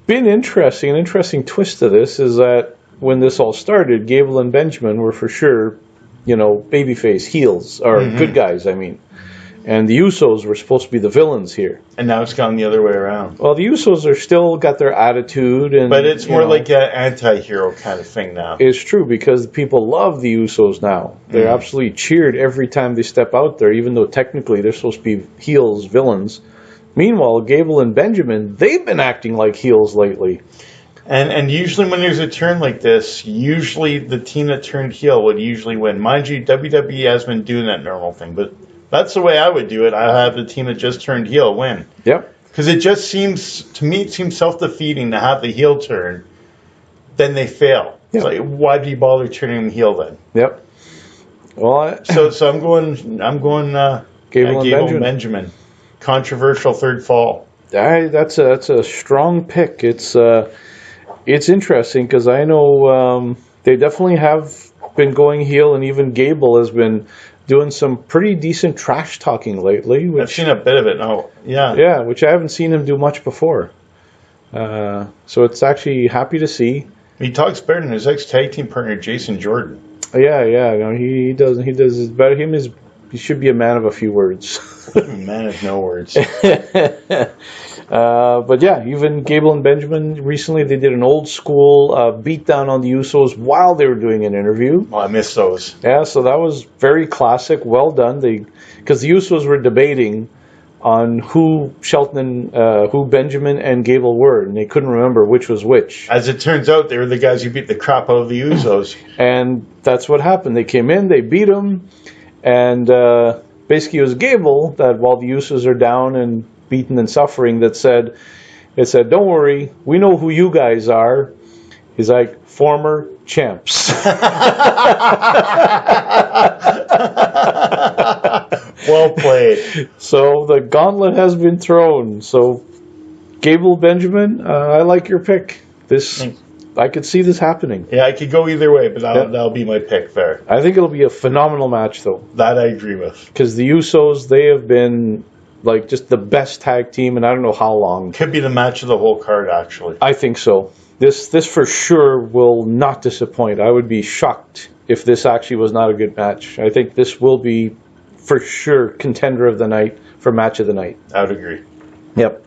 been interesting, an interesting twist to this, is that when this all started, Gable and Benjamin were for sure, babyface heels, or good guys, I mean. And the Usos were supposed to be the villains here. And now it's gone the other way around. Well, the Usos are still got their attitude. But it's more like an anti-hero kind of thing now. It's true, because people love the Usos now. They're absolutely cheered every time they step out there, even though technically they're supposed to be heels, villains. Meanwhile, Gable and Benjamin, they've been acting like heels lately. And usually when there's a turn like this, usually the team that turned heel would usually win. Mind you, WWE has been doing that normal thing, but that's the way I would do it. I have the team that just turned heel win. Yep. Because it just seems, to me, it seems self-defeating to have the heel turn, then they fail. Yep. It's like, why do you bother turning them heel then? Yep. Well, so I'm going Gable and Benjamin. Controversial third fall. That's a strong pick. It's interesting because I know they definitely have been going heel, and even Gable has been doing some pretty decent trash talking lately. I've seen a bit of it. Oh, yeah. Yeah, which I haven't seen him do much before. So it's actually happy to see. He talks better than his ex-tag team partner, Jason Jordan. Yeah. No, he doesn't. He does his better. He should be a man of a few words. Man of no words. But yeah, even Gable and Benjamin recently they did an old school beatdown on the Usos while they were doing an interview. Oh, I miss those. Yeah, so that was very classic. Well done. Because the Usos were debating on who Benjamin and Gable were, and they couldn't remember which was which. As it turns out, they were the guys who beat the crap out of the Usos. And that's what happened. They came in, they beat them, and basically it was Gable that while the Usos are down and beaten and suffering, it said, don't worry, we know who you guys are. He's like, former champs. Well played. So the gauntlet has been thrown. So Gable, Benjamin, I like your pick. I could see this happening. Yeah, I could go either way, but that'll be my pick there. I think it'll be a phenomenal match, though. That I agree with. Because the Usos, they have been like just the best tag team, and I don't know how long. Could be the match of the whole card, actually. I think so. This for sure will not disappoint. I would be shocked if this actually was not a good match. I think this will be for sure contender of the night for match of the night. I would agree. Yep.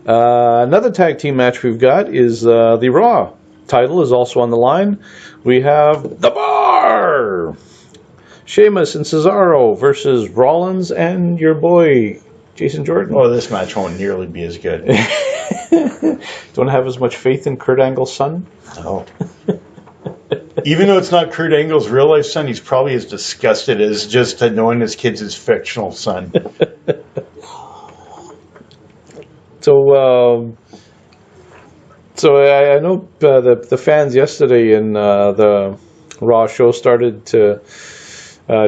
Another tag team match we've got is the Raw title is also on the line. We have The Bar! Sheamus and Cesaro versus Rollins and your boy, Jason Jordan. Oh, this match won't nearly be as good. Don't have as much faith in Kurt Angle's son? No. Even though it's not Kurt Angle's real life son, he's probably as disgusted as just knowing his kid's his fictional son. So I know the fans yesterday in the Raw show started to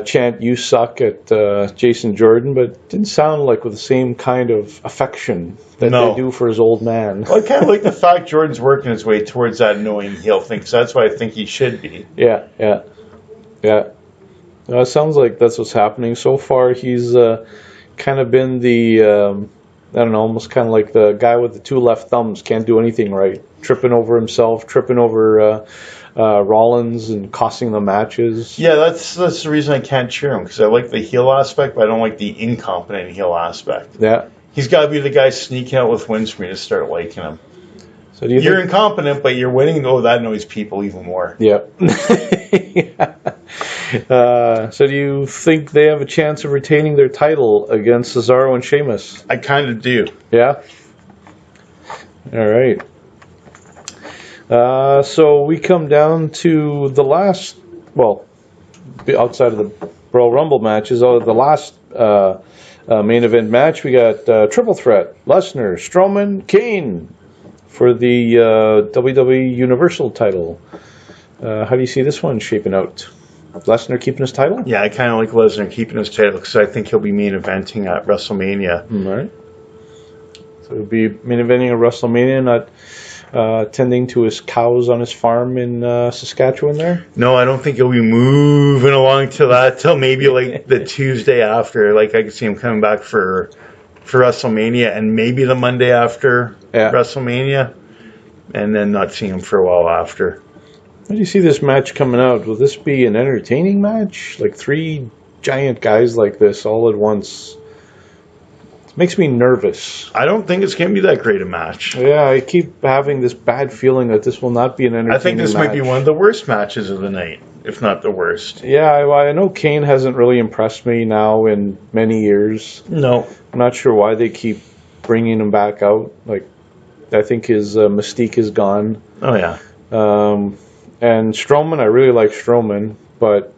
chant "You suck" at Jason Jordan, but it didn't sound like with the same kind of affection that they do for his old man. Well, I kind of like the fact Jordan's working his way towards that annoying heel thing, because that's what I think he should be. Yeah. It sounds like that's what's happening. So far, he's kind of been the, I don't know, almost kind of like the guy with the two left thumbs, can't do anything right. Tripping over himself, tripping over Rollins and costing the matches. Yeah, that's the reason I can't cheer him, because I like the heel aspect, but I don't like the incompetent heel aspect. Yeah. He's got to be the guy sneaking out with wins for me to start liking him. So you're incompetent, but you're winning. Oh, that annoys people even more. Yeah. So do you think they have a chance of retaining their title against Cesaro and Sheamus? I kind of do. Yeah? All right. So we come down to the last, well, outside of the Royal Rumble matches, the last main event match, we got Triple Threat, Lesnar, Strowman, Kane for the WWE Universal title. How do you see this one shaping out? Lesnar keeping his title? Yeah, I kind of like Lesnar keeping his title because I think he'll be main eventing at WrestleMania. All right. So he'll be main eventing at WrestleMania, not tending to his cows on his farm in Saskatchewan there? No, I don't think he'll be moving along to that till maybe like the Tuesday after. Like I could see him coming back for WrestleMania and maybe the Monday after WrestleMania, and then not seeing him for a while after. How do you see this match coming out? Will this be an entertaining match? Like three giant guys like this all at once? It makes me nervous. I don't think it's going to be that great a match. Yeah, I keep having this bad feeling that this will not be an entertaining match. I think this might be one of the worst matches of the night, if not the worst. Yeah, I know Kane hasn't really impressed me now in many years. No. I'm not sure why they keep bringing him back out. Like, I think his mystique is gone. Oh, yeah. And Strowman, I really like Strowman, but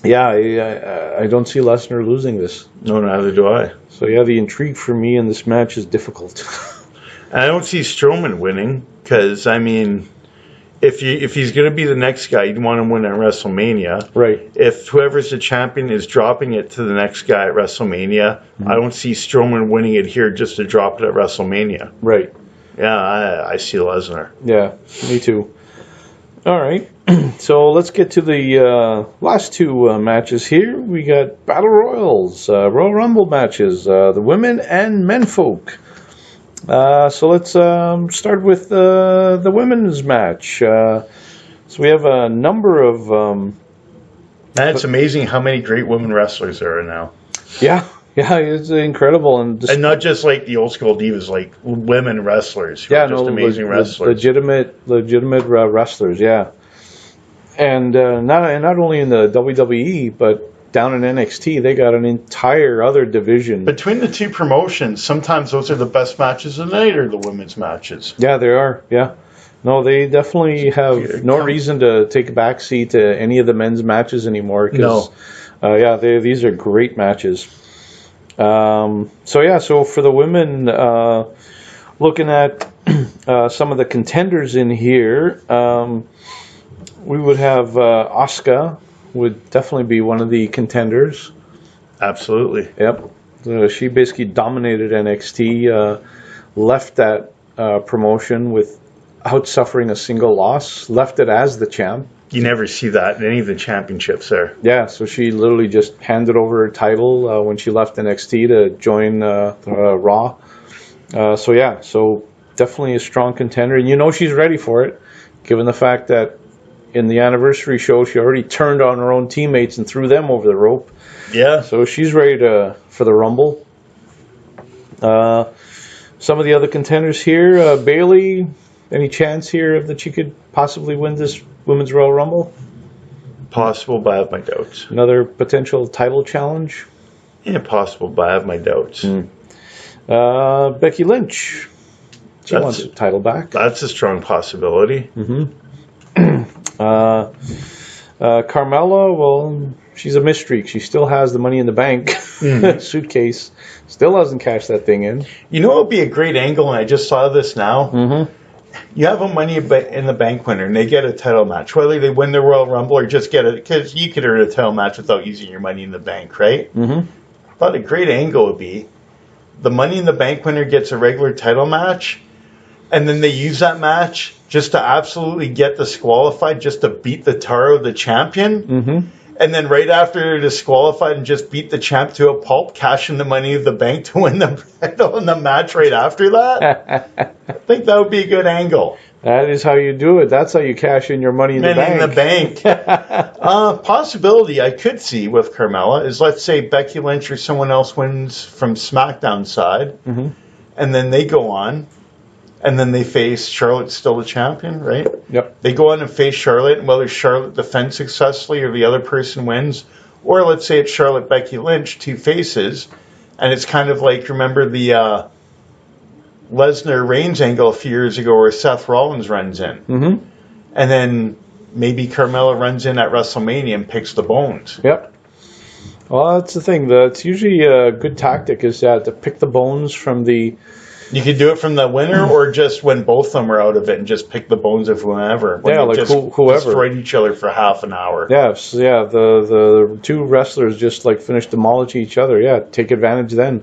yeah, I don't see Lesnar losing this. No, neither do I. So yeah, the intrigue for me in this match is difficult. I don't see Strowman winning because, I mean, if he's going to be the next guy, you'd want him to win at WrestleMania. Right. If whoever's the champion is dropping it to the next guy at WrestleMania, I don't see Strowman winning it here just to drop it at WrestleMania. Right. Yeah, I see Lesnar. Yeah, me too. All right, so let's get to the last two matches here. We got Battle Royals, Royal Rumble matches, the women and men folk. So let's start with the women's match. So we have a number of And it's amazing how many great women wrestlers there are now. yeah, it's incredible, and not just like the old school divas, like women wrestlers who are just amazing wrestlers. Legitimate wrestlers, yeah. And not only in the WWE, but down in NXT, they got an entire other division. Between the two promotions, sometimes those are the best matches of the night, or the women's matches. Yeah, they are. Yeah. No, they definitely have no reason to take a backseat to any of the men's matches anymore. No. These are great matches. So for the women, looking at some of the contenders in here, we would have Asuka would definitely be one of the contenders. Absolutely. Yep. She basically dominated NXT, left that promotion without suffering a single loss, left it as the champ. You never see that in any of the championships there. Yeah, so she literally just handed over her title when she left NXT to join Raw. So definitely a strong contender. And you know she's ready for it, given the fact that in the anniversary show, she already turned on her own teammates and threw them over the rope. Yeah. So she's ready for the Rumble. Some of the other contenders here, Bayley, any chance here that she could possibly win this Women's Royal Rumble? Possible, but I have my doubts. Another potential title challenge? Yeah, possible, but I have my doubts. Becky Lynch. She wants the title back. That's a strong possibility. Carmella, well, she's a mystery. She still has the Money in the Bank suitcase. Still hasn't cashed that thing in. You know what would be a great angle, and I just saw this now? Mm-hmm. You have a Money in the Bank winner, and they get a title match. Whether they win the Royal Rumble or just get it, because you could earn a title match without using your Money in the Bank, right? Mm-hmm. I thought a great angle would be the Money in the Bank winner gets a regular title match, and then they use that match just to absolutely get disqualified, just to beat the tar of the champion. Mm-hmm. And then right after they're disqualified and just beat the champ to a pulp, cash in the Money in the Bank to win the title in the match right after that. I think that would be a good angle. That is how you do it. That's how you cash in your Money in the Bank. Money in the Bank. Possibility I could see with Carmella is, let's say Becky Lynch or someone else wins from SmackDown side, and then they go on, and then they face Charlotte's still the champion, right? Yep. They go on and face Charlotte, and whether Charlotte defends successfully or the other person wins, or let's say it's Charlotte, Becky Lynch, two faces, and it's kind of like, remember the Lesnar Reigns angle a few years ago where Seth Rollins runs in, and then maybe Carmella runs in at WrestleMania and picks the bones. Yep. Well, that's the thing. It's usually a good tactic is to pick the bones from the... You could do it from the winner, or just when both of them are out of it and just pick the bones of whoever. Yeah, like whoever destroyed each other for half an hour. Yeah, the two wrestlers just like finished demolishing each other. Yeah, take advantage then.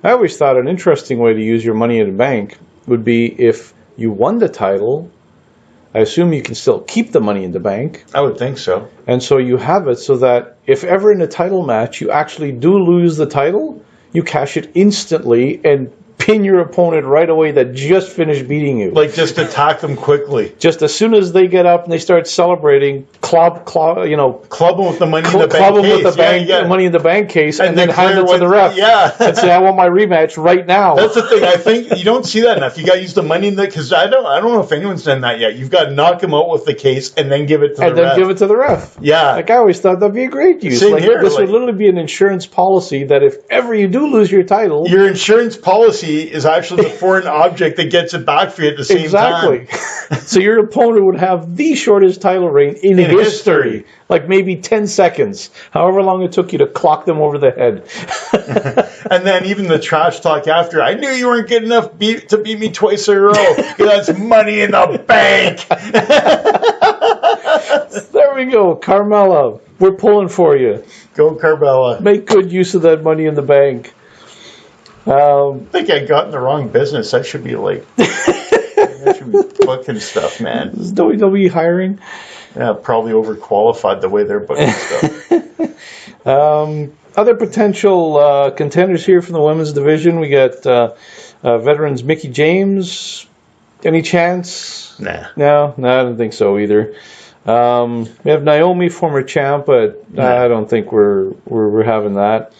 I always thought an interesting way to use your Money in the Bank would be if you won the title. I assume you can still keep the Money in the Bank. I would think so. And so you have it so that if ever in a title match you actually do lose the title, you cash it instantly and pin your opponent right away that just finished beating you. Like just attack them quickly. Just as soon as they get up and they start celebrating, club them with the Money in the Bank case. Club them with the Money in the Bank case and then hand it to the ref. Yeah. And say, I want my rematch right now. That's the thing. I think you don't see that enough. You got to use the Money in the... Because I don't know if anyone's done that yet. You've got to knock them out with the case and then give it to the ref. And then give it to the ref. Yeah. Like I always thought that'd be a great use. Same here. This would literally be an insurance policy that if ever you do lose your title... Your insurance policy is actually the foreign object that gets it back for you at the same time. Exactly. So your opponent would have the shortest title reign in history. Like maybe 10 seconds. However long it took you to clock them over the head. And then even the trash talk after, I knew you weren't good enough to beat me twice in a row. That's Money in the Bank. There we go. Carmella, we're pulling for you. Go Carmella. Make good use of that Money in the Bank. I think I got in the wrong business. I should be like, I should be booking stuff, man. Is WWE hiring? Yeah, probably overqualified the way they're booking stuff. Other potential contenders here from the women's division. We got veterans Mickie James. Any chance? Nah. No, I don't think so either. We have Naomi, former champ, but I don't think we're having that.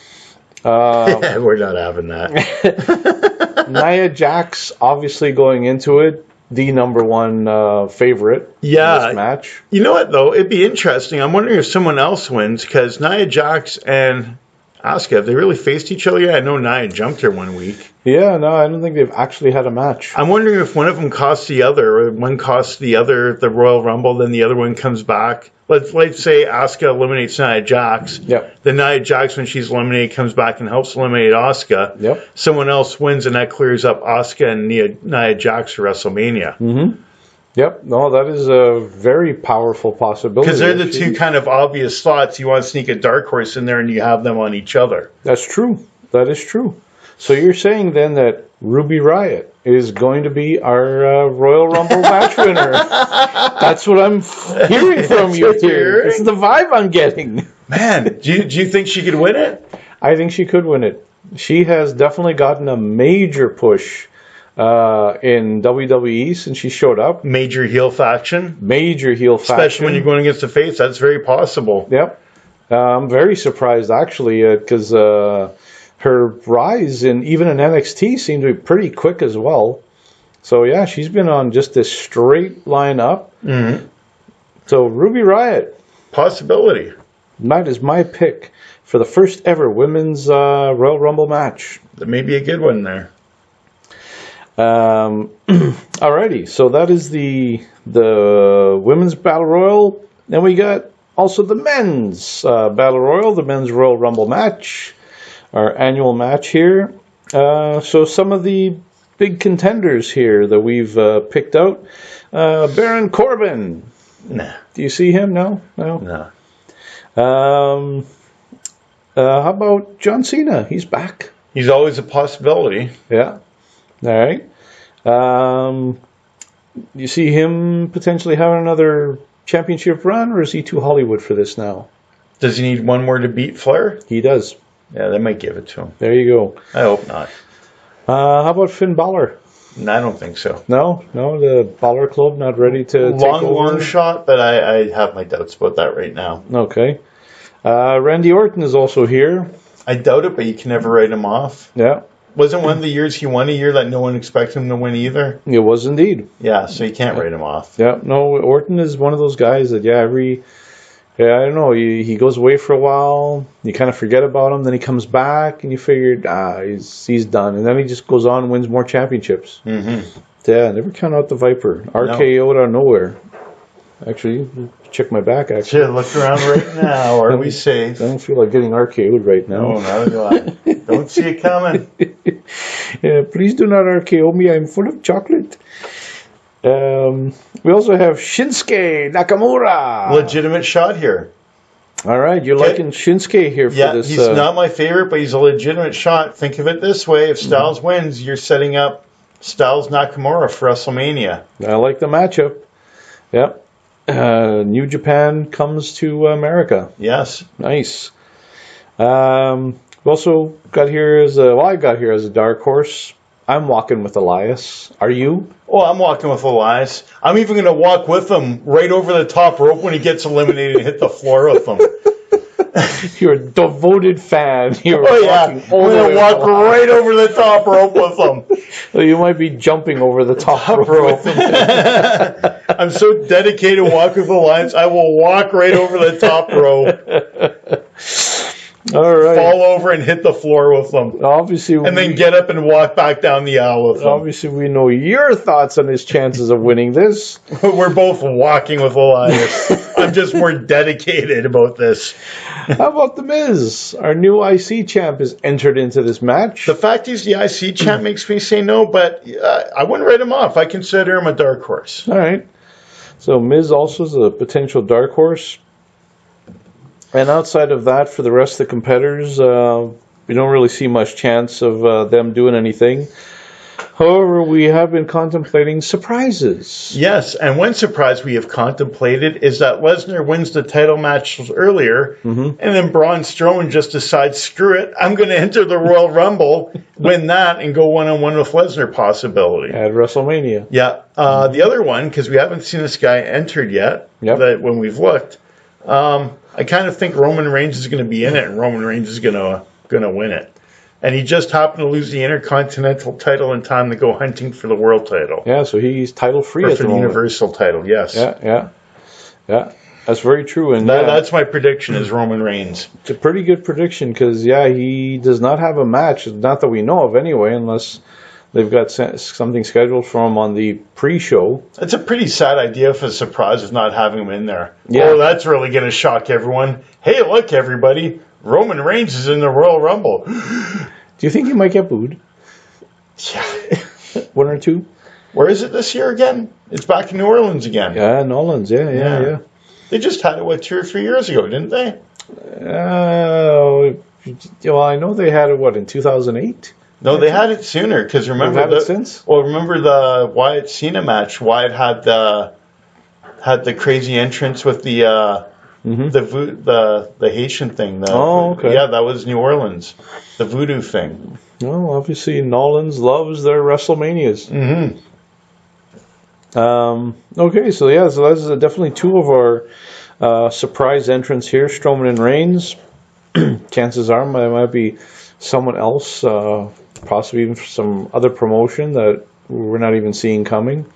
We're not having that. Nia Jax, obviously going into it, the number one favorite in this match. You know what, though? It'd be interesting. I'm wondering if someone else wins, because Nia Jax and Asuka, have they really faced each other yet? I know Nia jumped her 1 week. Yeah, no, I don't think they've actually had a match. I'm wondering if one of them costs the other, or one costs the other the Royal Rumble, then the other one comes back. Let's say Asuka eliminates Nia Jax. Yep. Then Nia Jax, when she's eliminated, comes back and helps eliminate Asuka. Yep. Someone else wins, and that clears up Asuka and Nia Jax for WrestleMania. Mm-hmm. Yep. No, that is a very powerful possibility. Because they're the two kind of obvious thoughts. You want to sneak a dark horse in there, and you have them on each other. That's true. That is true. So you're saying then that Ruby Riott is going to be our Royal Rumble match winner. That's what I'm hearing from you here. It's the vibe I'm getting. Man, do you think she could win it? I think she could win it. She has definitely gotten a major push in WWE since she showed up. Major heel faction. Major heel faction. Especially when you're going against the face. That's very possible. Yep. I'm very surprised, actually, because her rise even in NXT seemed to be pretty quick as well. So, yeah, she's been on just this straight line up. Mm-hmm. So, Ruby Riott. Possibility. That is my pick for the first ever women's Royal Rumble match. There may be a good one there. Alrighty, so that is the women's Battle Royal. Then we got also the men's Battle Royal, the men's Royal Rumble match. Our annual match here. So some of the big contenders here that we've picked out. Baron Corbin. Nah. Do you see him? No? No. How about John Cena? He's back. He's always a possibility. Yeah. All right. You see him potentially having another championship run, or is he too Hollywood for this now? Does he need one more to beat Flair? He does. Yeah, they might give it to him. There you go. I hope not. How about Finn Balor? No, I don't think so. No, the Balor Club not ready to take over? Long shot, but I have my doubts about that right now. Okay. Randy Orton is also here. I doubt it, but you can never write him off. Yeah. Wasn't one of the years he won a year that no one expected him to win either? It was indeed. Yeah, so you can't write him off. Yeah, no, Orton is one of those guys that, I don't know, he goes away for a while, you kind of forget about him, then he comes back, and you figured, he's done. And then he just goes on and wins more championships. Mm-hmm. Yeah, never count out the Viper. RKO'd out of nowhere. Actually, check my back, actually. Should look around right now. Are we safe? I don't feel like getting RKO'd right now. No, not do I. Don't see it coming. Yeah, please do not RKO me. I'm full of chocolate. We also have Shinsuke Nakamura. Legitimate shot here. All right, you're liking Shinsuke here for this. He's not my favorite, but he's a legitimate shot. Think of it this way. If Styles wins, you're setting up Styles Nakamura for WrestleMania. I like the matchup. Yep. New Japan comes to America. Yes. Nice. We also got here I got here as a dark horse. I'm walking with Elias. Are you? Oh, I'm walking with Elias. I'm even going to walk with him right over the top rope when he gets eliminated and hit the floor with him. You're a devoted fan. You're I'm going to walk right over the top rope with him. So you might be jumping over the top rope. I'm so dedicated to walk with Elias, I will walk right over the top rope. All right. Fall over and hit the floor with them. Obviously, and then get up and walk back down the aisle with them. Obviously, we know your thoughts on his chances of winning this. We're both walking with Elias. I'm just more dedicated about this. How about The Miz? Our new IC champ is entered into this match. The fact he's the IC champ makes me say no, but I wouldn't write him off. I consider him a dark horse. All right. So Miz also is a potential dark horse. And outside of that, for the rest of the competitors, we don't really see much chance of them doing anything. However, we have been contemplating surprises. Yes, and one surprise we have contemplated is that Lesnar wins the title match earlier, and then Braun Strowman just decides, screw it, I'm going to enter the Royal Rumble, win that, and go one-on-one with Lesnar possibility. At WrestleMania. Yeah. The other one, because we haven't seen this guy entered yet, that when we've looked, I kind of think Roman Reigns is going to be in it, and Roman Reigns is going to win it. And he just happened to lose the Intercontinental title in time to go hunting for the world title. Yeah, so he's title free at the moment. Universal title, yes. Yeah. That's very true. And that's my prediction is Roman Reigns. It's a pretty good prediction because, he does not have a match, not that we know of anyway, unless they've got something scheduled for him on the pre-show. It's a pretty sad idea for a surprise of not having him in there. Yeah. Oh, that's really going to shock everyone. Hey, look, everybody. Roman Reigns is in the Royal Rumble. Do you think he might get booed? Yeah. One or two? Where is it this year again? It's back in New Orleans again. Yeah, New Orleans. Yeah. They just had it, 2 or 3 years ago, didn't they? Well, I know they had it, in 2008? No, they had it sooner, because remember... They've had it since? Well, remember the Wyatt Cena match? Wyatt had the crazy entrance with the Haitian thing. Okay. Yeah, that was New Orleans. The voodoo thing. Well, obviously, Nolans loves their WrestleManias. Mm-hmm. Okay, so that's definitely two of our surprise entrants here, Strowman and Reigns. Chances are there might be someone else, possibly even some other promotion that we're not even seeing coming.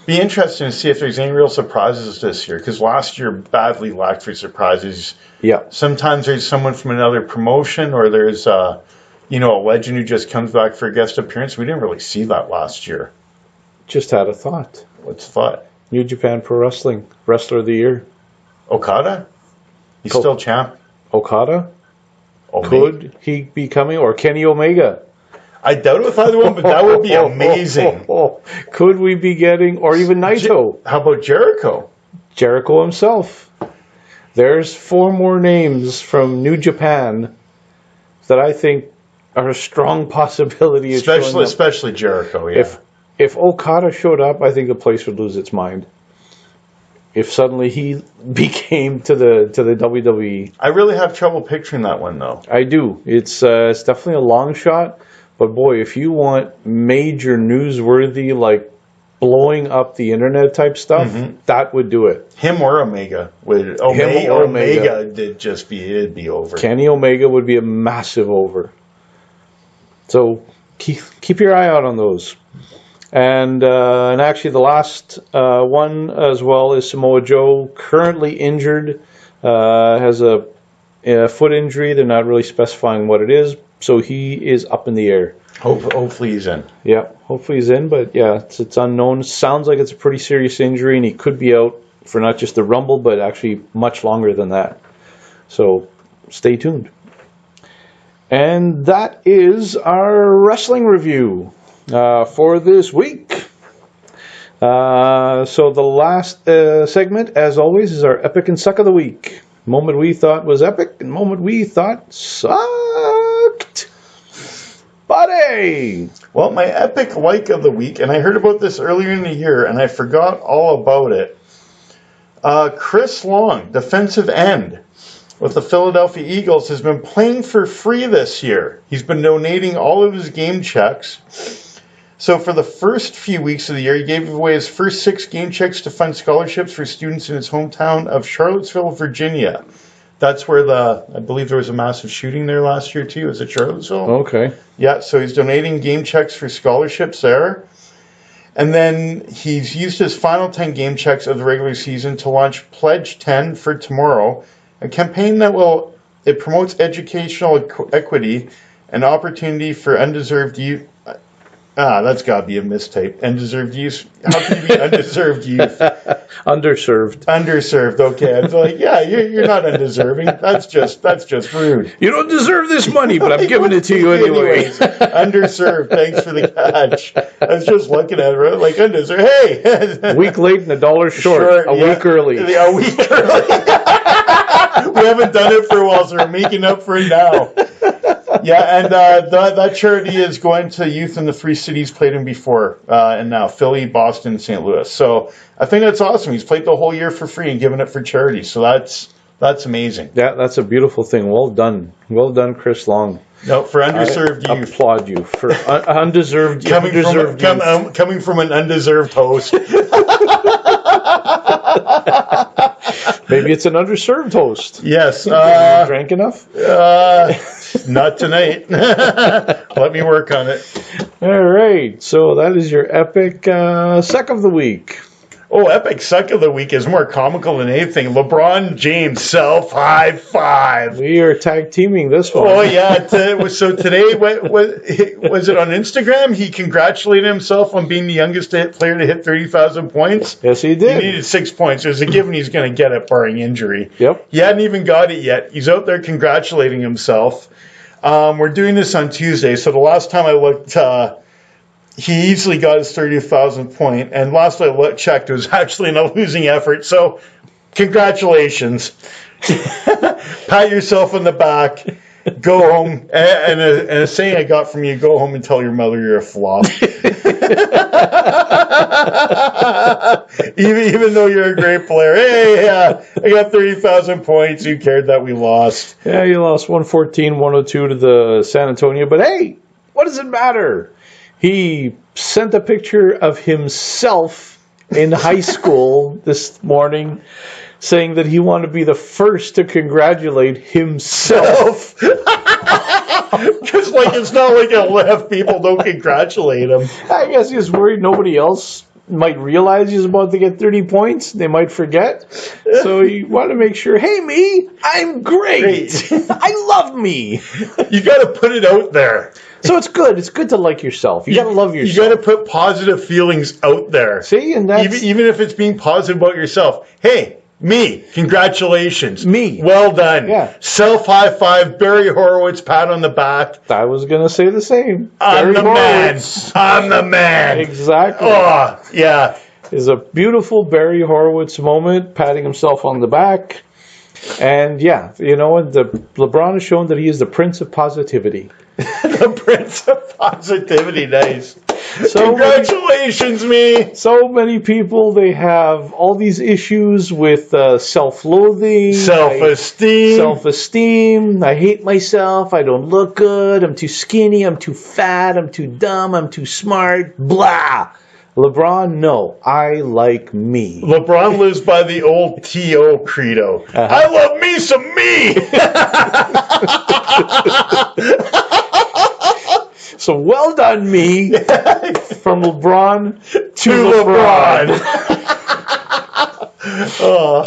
Be interesting to see if there's any real surprises this year, because last year badly lacked for surprises. Yeah. Sometimes there's someone from another promotion, or there's a legend who just comes back for a guest appearance. We didn't really see that last year. Just had a thought. What's the thought? New Japan Pro Wrestling Wrestler of the Year. Okada? He's still champ. Okada? Could he be coming? Or Kenny Omega? I doubt it with either one, but that would be amazing. Could we be getting, or even Naito? How about Jericho? Jericho himself. There's 4 more names from New Japan that I think are a strong possibility. Especially Jericho, yeah. If Okada showed up, I think the place would lose its mind. If suddenly he became to the WWE. I really have trouble picturing that one, though. I do. It's definitely a long shot. But boy, if you want major newsworthy, like blowing up the internet type stuff, that would do it. Him or Omega would. Omega it'd be over. Kenny Omega would be a massive over. So keep your eye out on those. And actually the last one as well is Samoa Joe, currently injured, has a foot injury. They're not really specifying what it is. So he is up in the air. Hopefully he's in. Yeah, hopefully he's in. But yeah, it's unknown. Sounds like it's a pretty serious injury, and he could be out for not just the Rumble, but actually much longer than that. So stay tuned. And that is our wrestling review for this week. So the last segment, as always, is our Epic and Suck of the Week. Moment we thought was epic, and moment we thought sucked. Buddy! Well, my epic like of the week, and I heard about this earlier in the year, and I forgot all about it. Chris Long, defensive end with the Philadelphia Eagles, has been playing for free this year. He's been donating all of his game checks. So for the first few weeks of the year, he gave away his first 6 game checks to fund scholarships for students in his hometown of Charlottesville, Virginia. That's where I believe there was a massive shooting there last year too. Is it Charlottesville? Okay. Yeah, so he's donating game checks for scholarships there. And then he's used his final 10 game checks of the regular season to launch Pledge 10 for Tomorrow, a campaign that it promotes educational equity and opportunity for undeserved youth. That's got to be a mistype. Undeserved youth. How can you be undeserved youth? Underserved. Underserved. Okay, I was like, yeah, you're not undeserving. That's just rude. You don't deserve this money, but I'm giving it to you anyway. Underserved. Thanks for the catch. I was just looking at it like undeserved. Hey, a week late and $1 short. A week early. A week early. We haven't done it for a while, so we're making up for it now. Yeah, and that charity is going to youth in the three cities played him before, and now Philly, Boston, St. Louis. So I think that's awesome. He's played the whole year for free and given it for charity. So that's amazing. Yeah, that's a beautiful thing. Well done, Chris Long. No, for underserved I youth. Applaud you for undeserved Coming youth. Coming from an undeserved host. Maybe it's an underserved host. Yes. You drank enough? Not tonight. Let me work on it. All right. So that is your epic suck of the week. Oh, epic suck of the week is more comical than anything. LeBron James self high five. We are tag teaming this one. Oh yeah. So today, was it on Instagram? He congratulated himself on being the youngest player to hit 30,000 points. Yes, he He did. needed 6 points. It was a given he's going to get it, barring injury. Yep. He hadn't even got it yet. He's out there congratulating himself. We're doing this on Tuesday, so the last time I looked, he easily got his 30,000th point, and last I checked, it was actually in a losing effort. So, congratulations! Pat yourself on the back. Go home, and a saying I got from you: go home and tell your mother you're a flop. even though you're a great player, hey, I got 30,000 points. Who cared that we lost? Yeah, you lost 114-102 to the San Antonio, but hey, what does it matter? He sent a picture of himself in high school this morning saying that he wanted to be the first to congratulate himself. Because, it's not like it left people don't congratulate him. I guess he was worried nobody else might realize he's about to get 30 points. They might forget. So he wanted to make sure, hey, me, I'm great. I love me. You got to put it out there. So it's good. It's good to like yourself. You got to love yourself. You got to put positive feelings out there. See, and that's even if it's being positive about yourself. Hey, me, congratulations. Me. Well done. Yeah. Self high five, Barry Horowitz, pat on the back. I was going to say the same. I'm Barry the man. Horowitz. I'm the man. Exactly. Oh, yeah. Is a beautiful Barry Horowitz moment, patting himself on the back. And yeah, you know what? LeBron has shown that he is the Prince of Positivity. The Prince of Positivity, nice. So Congratulations, me. So many people, they have all these issues with self-loathing, self-esteem. I hate myself. I don't look good. I'm too skinny. I'm too fat. I'm too dumb. I'm too smart. Blah. LeBron, no. I like me. LeBron lives by the old T.O. credo. I love me some me. So well done, me. From LeBron to LeBron.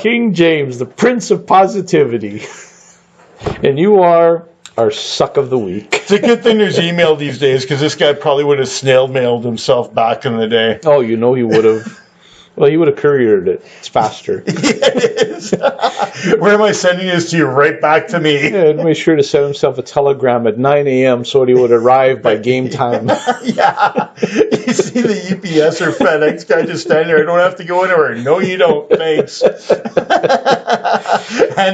King James, the Prince of Positivity. And you are our suck of the week. It's a good thing there's email these days, because this guy probably would have snail mailed himself back in the day. Oh, you know he would have. Well, he would have couriered it. It's faster. It is. Where am I sending this to you? Right back to me. Yeah, and make sure to send himself a telegram at 9 a.m. so he would arrive by game time. Yeah. You see the UPS or FedEx guy just standing there. I don't have to go anywhere. No, you don't. Thanks. Hand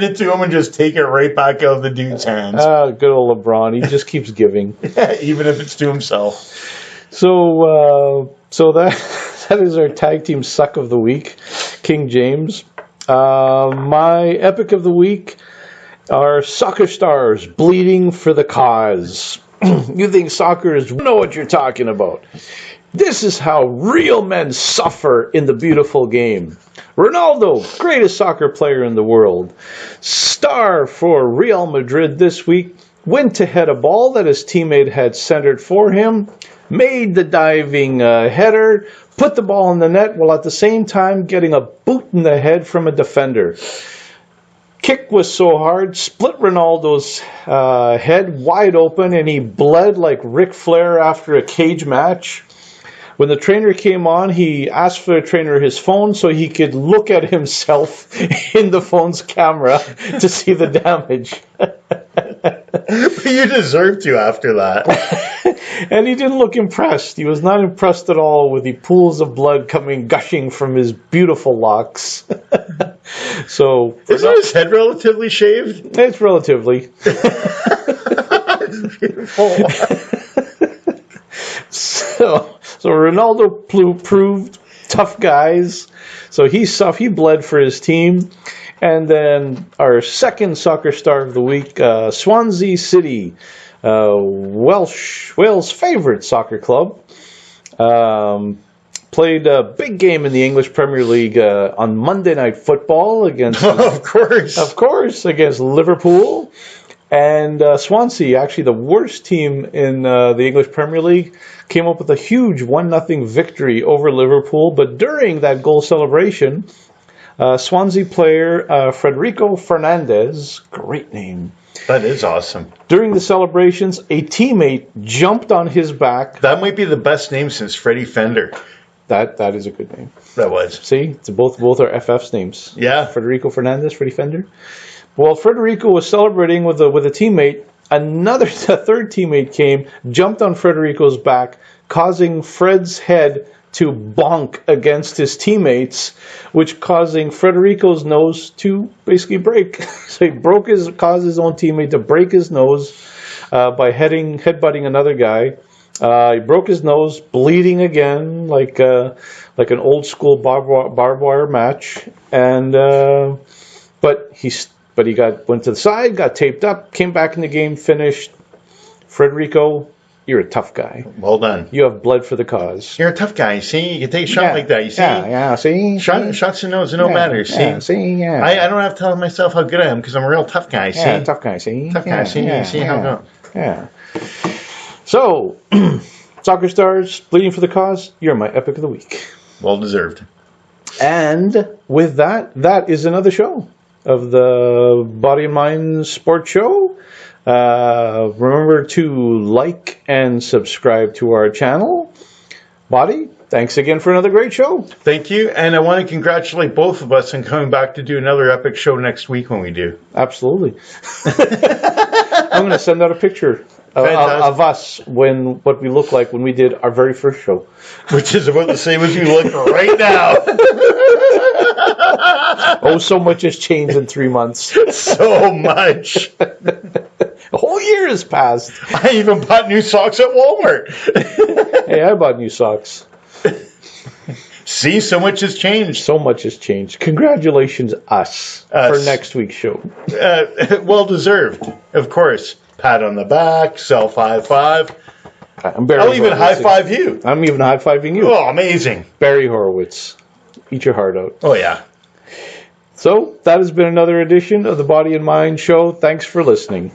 it to him and just take it right back out of the dude's hands. Good old LeBron. He just keeps giving. Even if it's to himself. So that is our tag team suck of the week, King James. My epic of the week are soccer stars bleeding for the cause. You think soccer is... You know what you're talking about. This is how real men suffer in the beautiful game. Ronaldo, greatest soccer player in the world. Star for Real Madrid this week, went to head a ball that his teammate had centered for him, made the diving header, put the ball in the net, while at the same time getting a boot in the head from a defender. Kick was so hard, split Ronaldo's head wide open, and he bled like Ric Flair after a cage match. When the trainer came on, he asked for the trainer his phone so he could look at himself in the phone's camera to see the damage. You deserve to after that. And he didn't look impressed. He was not impressed at all with the pools of blood gushing from his beautiful locks. So isn't his head relatively shaved? It's relatively. Beautiful. So Ronaldo proved tough guys. So he's tough. He bled for his team. And then our second soccer star of the week, Swansea City, Wales' favorite soccer club, played a big game in the English Premier League on Monday Night Football against, Of course, against Liverpool. And Swansea, actually the worst team in the English Premier League, came up with a huge 1-0 victory over Liverpool. But during that goal celebration, Swansea player Federico Fernandez, great name. That is awesome. During the celebrations, a teammate jumped on his back. That might be the best name since Freddie Fender. That is a good name. That was. See, it's both are FF's names. Yeah. Federico Fernandez, Freddie Fender. Well, Federico was celebrating with a teammate. A third teammate came, jumped on Federico's back, causing Fred's head to bonk against his teammates, which causing Federico's nose to basically break. So he caused his own teammate to break his nose by headbutting another guy. He broke his nose, bleeding again, like an old school barbed wire match. And but he went to the side, got taped up, came back in the game, finished. Federico, you're a tough guy. Well done. You have bled for the cause. You're a tough guy. See, you can take a shot like that. You see? Yeah. See, shots in the nose, it don't matter. See, I don't have to tell myself how good I am because I'm a real tough guy. See, tough guy. See, tough guy. See how it goes. Yeah. So, soccer stars bleeding for the cause. You're my epic of the week. Well deserved. And with that is another show of the Body and Mind Sports Show. Remember to like and subscribe to our channel. Body, thanks again for another great show. Thank you, and I want to congratulate both of us on coming back to do another epic show next week when we do. Absolutely. I'm going to send out a picture of us what we look like when we did our very first show. Which is about the same as you look right now. Oh, so much has changed in 3 months. So much. A whole year has passed. I even bought new socks at Walmart. Hey, I bought new socks. See, so much has changed. So much has changed. Congratulations, us. For next week's show. Well deserved, of course. Pat on the back, self high five. I'll even high five you. I'm even high fiving you. Oh, amazing. Barry Horowitz. Eat your heart out. Oh, yeah. So, that has been another edition of the Body and Mind Show. Thanks for listening.